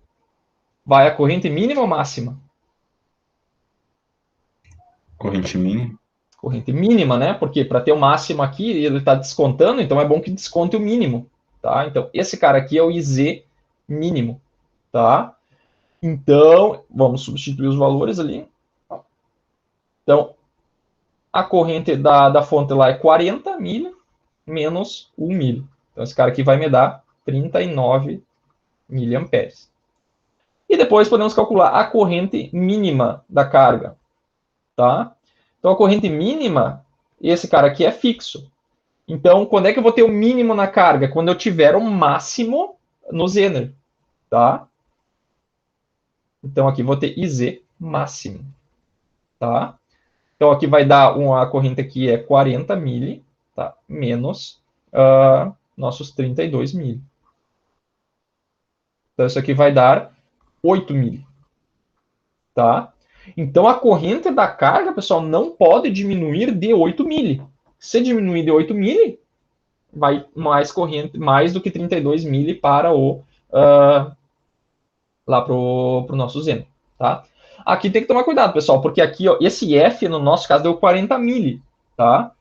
Vai a corrente mínima ou máxima? Corrente mínima. Corrente mínima, né? Porque para ter o máximo aqui, ele está descontando, então é bom que desconte o mínimo, tá? Então, esse cara aqui é o IZ mínimo, tá? Então, vamos substituir os valores ali. Então, a corrente da fonte lá é 40 milho menos 1 milho. Então, esse cara aqui vai me dar 39 miliamperes. E depois podemos calcular a corrente mínima da carga, tá? Então, a corrente mínima, esse cara aqui é fixo. Então, quando é que eu vou ter o mínimo na carga? Quando eu tiver o máximo no Zener, tá? Então, aqui vou ter IZ máximo, tá? Então, aqui vai dar a corrente aqui é 40 mili, tá? Menos nossos 32 mili. Então, isso aqui vai dar 8 mili, tá? Então, a corrente da carga, pessoal, não pode diminuir de 8 mili. Se diminuir de 8 mili, vai mais corrente, mais do que 32 mili para o lá para o nosso Zener, tá? Aqui tem que tomar cuidado, pessoal, porque aqui, ó, esse F, no nosso caso, deu 40 mili, tá?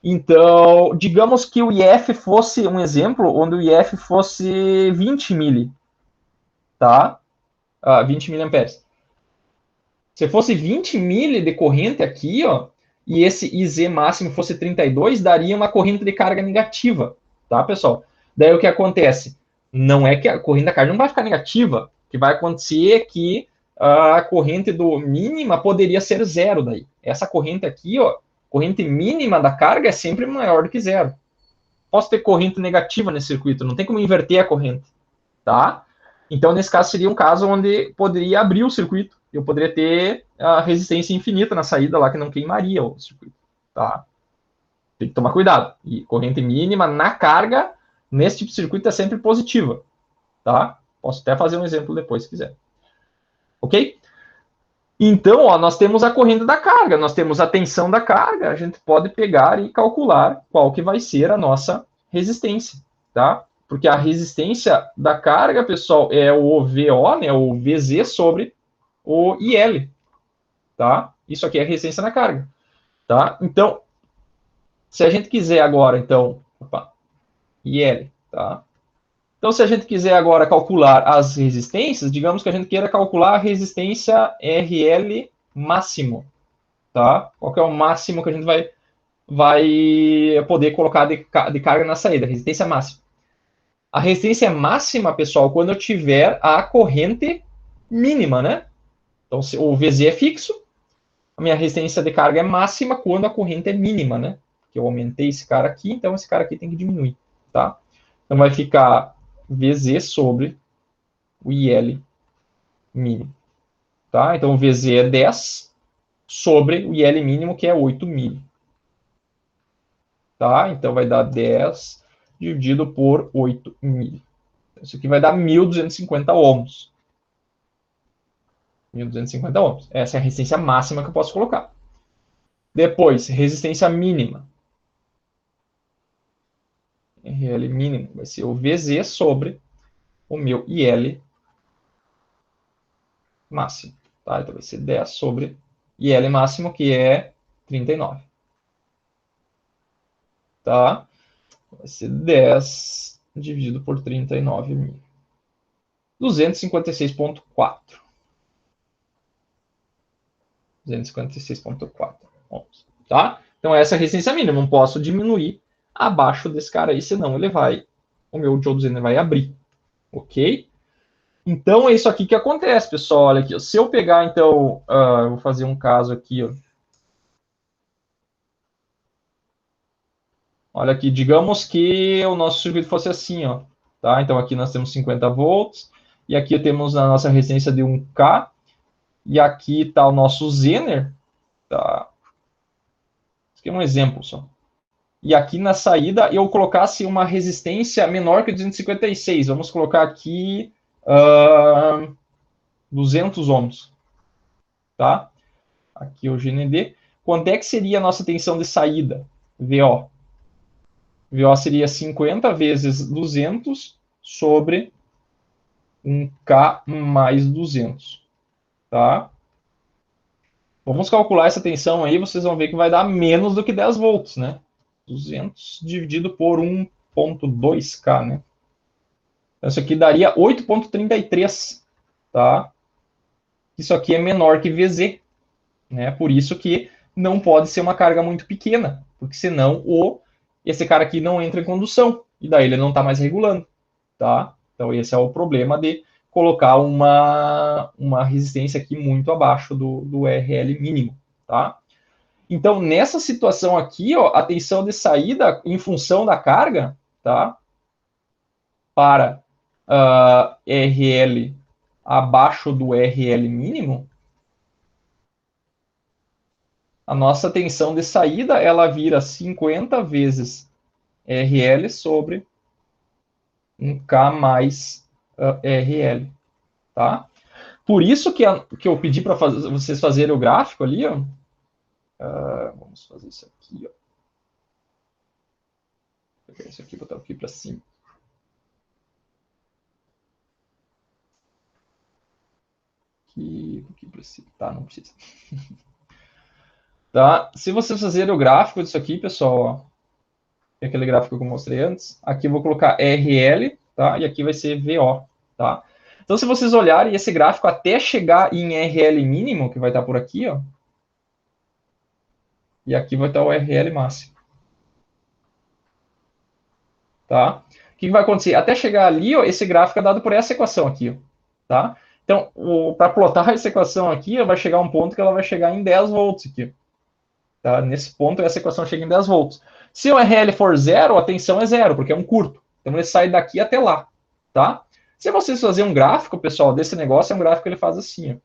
Então, digamos que o IF fosse um exemplo, onde o IF fosse 20 mili, tá? 20 miliamperes. Se fosse 20 mili de corrente aqui, ó, e esse IZ máximo fosse 32, daria uma corrente de carga negativa, tá, pessoal? Daí o que acontece? Não é que a corrente da carga não vai ficar negativa. O que vai acontecer é que a corrente do mínima poderia ser zero daí. Essa corrente aqui, ó, corrente mínima da carga é sempre maior do que zero. Posso ter corrente negativa nesse circuito, não tem como inverter a corrente, tá? Então, nesse caso, seria um caso onde poderia abrir o circuito. Eu poderia ter a resistência infinita na saída lá, que não queimaria o circuito, tá? Tem que tomar cuidado. E corrente mínima na carga, nesse tipo de circuito, é sempre positiva, tá? Posso até fazer um exemplo depois, se quiser. Ok? Então, ó, nós temos a corrente da carga, nós temos a tensão da carga, a gente pode pegar e calcular qual que vai ser a nossa resistência, tá? Porque a resistência da carga, pessoal, é o VO, né, o VZ sobre o IL, tá? Isso aqui é a resistência na carga, tá? Então, se a gente quiser agora, então, IL, tá? Então, se a gente quiser agora calcular as resistências, digamos que a gente queira calcular a resistência RL máximo, tá? Qual que é o máximo que a gente vai poder colocar de carga na saída? Resistência máxima. A resistência máxima, pessoal, quando eu tiver a corrente mínima, né? Então, se o VZ é fixo, a minha resistência de carga é máxima quando a corrente é mínima, né? Que eu aumentei esse cara aqui, então esse cara aqui tem que diminuir, tá? Então, vai ficar VZ sobre o IL mínimo, tá? Então, o VZ é 10 sobre o IL mínimo, que é 8 mil, tá? Então, vai dar 10 dividido por 8 mil. Isso aqui vai dar 1.250 ohms. 1.250 ohms. Essa é a resistência máxima que eu posso colocar. Depois, resistência mínima. RL mínimo vai ser o VZ sobre o meu IL máximo. Tá? Então vai ser 10 sobre IL máximo, que é 39. Tá? Vai ser 10 dividido por 39 mil. 256,4. 256,4 ohms. Tá? Então essa é a resistência mínima. Não posso diminuir abaixo desse cara aí, senão o meu diodo Zener vai abrir. Ok? Então é isso aqui que acontece, pessoal. Olha aqui. Se eu pegar, então, eu vou fazer um caso aqui, ó. Olha aqui, digamos que o nosso circuito fosse assim, ó. Tá? Então aqui nós temos 50 volts, e aqui temos a nossa resistência de 1K, e aqui está o nosso Zener, tá? Isso aqui é um exemplo só. E aqui na saída eu colocasse uma resistência menor que 256. Vamos colocar aqui 200 ohms. Tá? Aqui o GND. Quanto é que seria a nossa tensão de saída? VO. VO seria 50 vezes 200 sobre um K mais 200, tá? Vamos calcular essa tensão aí, vocês vão ver que vai dar menos do que 10 volts, né? 200 dividido por 1,2K, né? Então, isso aqui daria 8,33, tá? Isso aqui é menor que VZ, né? Por isso que não pode ser uma carga muito pequena, porque senão esse cara aqui não entra em condução, e daí ele não está mais regulando, tá? Então esse é o problema de colocar uma resistência aqui muito abaixo do RL mínimo, tá? Então nessa situação aqui, ó, a tensão de saída em função da carga, tá? Para RL abaixo do RL mínimo, a nossa tensão de saída ela vira 50 vezes RL sobre um K mais RL, tá? Por isso que eu pedi para vocês fazerem o gráfico ali, ó. Vamos fazer isso aqui, ó. Vou pegar isso aqui e botar aqui para cima. Aqui para cima. Tá, não precisa. Tá? Se vocês fazerem o gráfico disso aqui, pessoal, ó, é aquele gráfico que eu mostrei antes, aqui eu vou colocar RL, tá? E aqui vai ser VO, tá? Então, se vocês olharem esse gráfico até chegar em RL mínimo, que vai estar por aqui, ó, e aqui vai estar o RL máximo, tá? O que vai acontecer? Até chegar ali, ó, esse gráfico é dado por essa equação aqui, ó, tá? Então, para plotar essa equação aqui, ó, vai chegar um ponto que ela vai chegar em 10 volts aqui, tá? Nesse ponto, essa equação chega em 10 volts. Se o RL for zero, a tensão é zero, porque é um curto. Então, ele sai daqui até lá, tá? Se vocês fazerem um gráfico, pessoal, desse negócio, é um gráfico que ele faz assim, ó,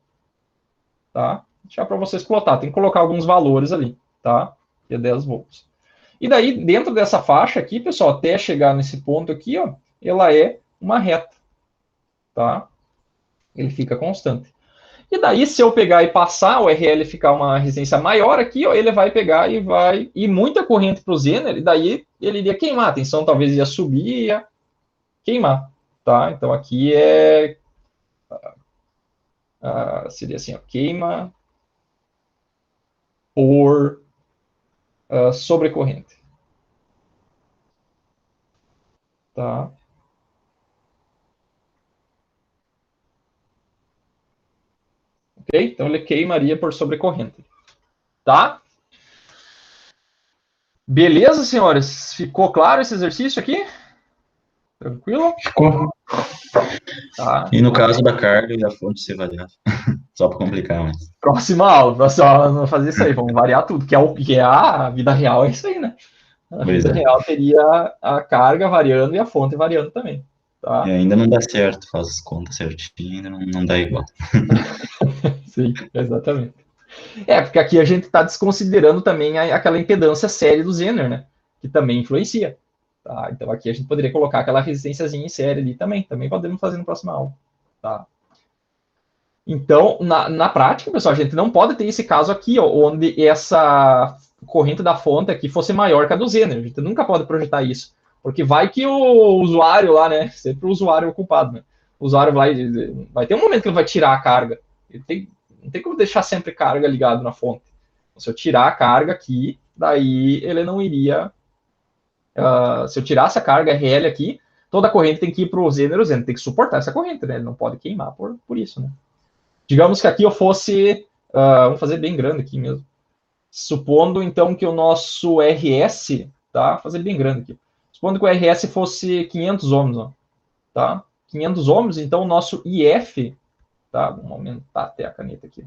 tá? Já para vocês plotar, tem que colocar alguns valores ali, tá? Que é 10 volts. E daí, dentro dessa faixa aqui, pessoal, até chegar nesse ponto aqui, ó, ela é uma reta, tá? Ele fica constante. E daí, se eu pegar e passar o RL ficar uma resistência maior aqui, ó, ele vai pegar e vai ir muita corrente para o Zener, e daí ele iria queimar. A tensão talvez ia subir e ia queimar, tá? Então aqui seria assim, ó, queima por sobrecorrente, tá? Ok? Então ele queimaria por sobrecorrente, tá? Beleza, senhores? Ficou claro esse exercício aqui? Tranquilo? Ficou. Tá. E no caso da carga e da fonte ser variável. Só para complicar, mas. Próxima aula, só não fazer isso aí, vamos variar tudo, que é a vida real, é isso aí, né? A vida real teria a carga variando e a fonte variando também. Tá? E ainda não dá certo, faz as contas certinho, ainda não dá igual. Sim, exatamente. Porque aqui a gente está desconsiderando também aquela impedância série do Zener, né? Que também influencia. Tá? Então aqui a gente poderia colocar aquela resistênciazinha em série ali também. Também podemos fazer na próxima aula. Tá? Então, na prática, pessoal, a gente não pode ter esse caso aqui, ó, onde essa corrente da fonte aqui fosse maior que a do Zener. A gente nunca pode projetar isso. Porque vai que o usuário lá, né? Sempre o usuário é o culpado, né? O usuário vai ter um momento que ele vai tirar a carga. Não tem como deixar sempre carga ligado na fonte. Se eu tirar a carga aqui, daí ele não iria. Se eu tirasse a carga RL aqui, toda a corrente tem que ir para o Zener tem que suportar essa corrente, né? Ele não pode queimar por isso, né? Digamos que aqui eu fosse. Vamos fazer bem grande aqui mesmo. Supondo então que o nosso RS, tá? Vou fazer bem grande aqui. Supondo que o RS fosse 500 ohms, ó, tá? 500 ohms, então o nosso IF, tá? Vamos aumentar até a caneta aqui.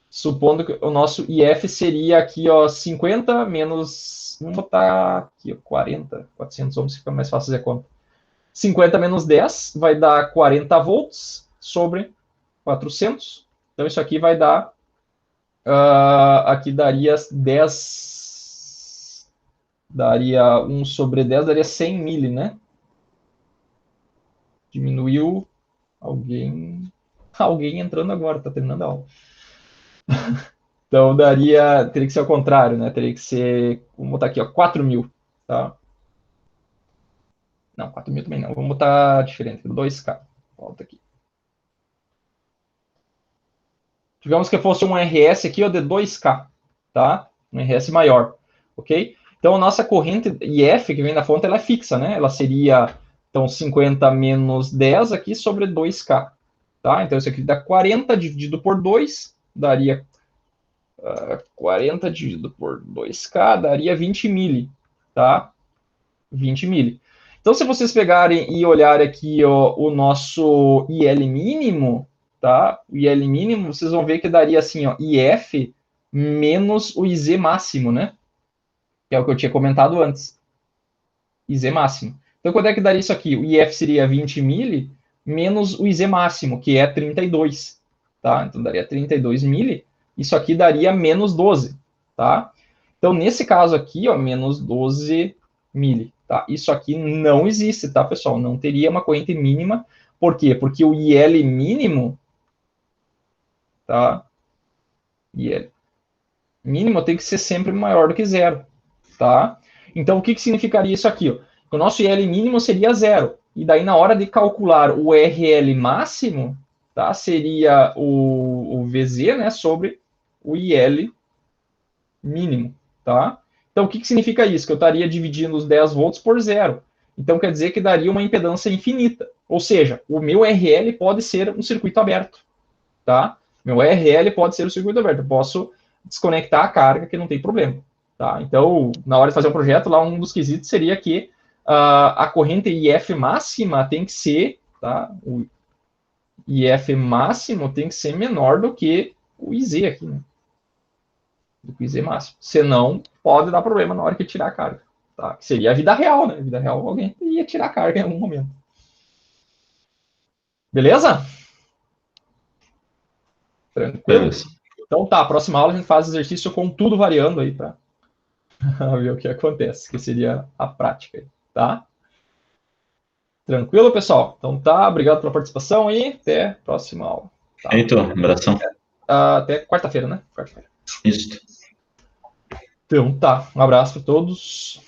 Supondo que o nosso IF seria aqui, ó, 50 menos. Vamos botar aqui, ó, 40, 400 ohms, fica mais fácil fazer a conta. 50 menos 10 vai dar 40 volts sobre 400. Então isso aqui vai dar. Aqui daria 10. Daria 1 sobre 10, daria 100 mili, né? Diminuiu. Alguém entrando agora, tá terminando a aula. Então teria que ser ao contrário, né? Teria que ser, vamos botar aqui, ó, 4.000, tá? Não, 4.000 também não. Vamos botar diferente, 2K. Volta aqui. Digamos que fosse um RS aqui, ó, de 2K, tá? Um RS maior, ok? Então, a nossa corrente IF, que vem da fonte, ela é fixa, né? Ela seria, então, 50 menos 10 aqui sobre 2K, tá? Então, isso aqui dá 40 dividido por 2, daria 40 dividido por 2K, daria 20 mili, tá? 20 mili. Então, se vocês pegarem e olharem aqui ó, o nosso IL mínimo, tá? O IL mínimo, vocês vão ver que daria assim, ó, IF menos o IZ máximo, né? Que é o que eu tinha comentado antes. IZ máximo. Então, quanto é que daria isso aqui? O IF seria 20 mili menos o IZ máximo, que é 32, tá? Então, daria 32 mili. Isso aqui daria menos 12, tá? Então, nesse caso aqui, ó, menos 12 mili, tá? Isso aqui não existe, tá, pessoal? Não teria uma corrente mínima. Por quê? Porque o IL mínimo, tá? IL mínimo tem que ser sempre maior do que zero, tá? Então, o que significaria isso aqui? Ó? O nosso IL mínimo seria zero. E daí, na hora de calcular o RL máximo, tá? Seria o VZ, né? Sobre o IL mínimo, tá? Então, o que significa isso? Que eu estaria dividindo os 10 volts por zero. Então, quer dizer que daria uma impedância infinita. Ou seja, o meu RL pode ser um circuito aberto, tá? Meu RL pode ser um circuito aberto. Eu posso desconectar a carga, que não tem problema, tá? Então, na hora de fazer um projeto, lá um dos quesitos seria que a corrente IF máxima tem que ser, tá? O IF máximo tem que ser menor do que o IZ aqui, né? Do que o IZ máximo. Senão, pode dar problema na hora que tirar a carga. Tá? Que seria a vida real, né? A vida real, alguém ia tirar a carga em algum momento. Beleza? Tranquilo? Então tá, próxima aula a gente faz exercício com tudo variando aí para ver o que acontece, que seria a prática, tá? Tranquilo, pessoal? Então tá, obrigado pela participação e até a próxima aula. Tá? Heitor, um abração. Até quarta-feira, né? Quarta-feira. Isso. Então tá, um abraço para todos.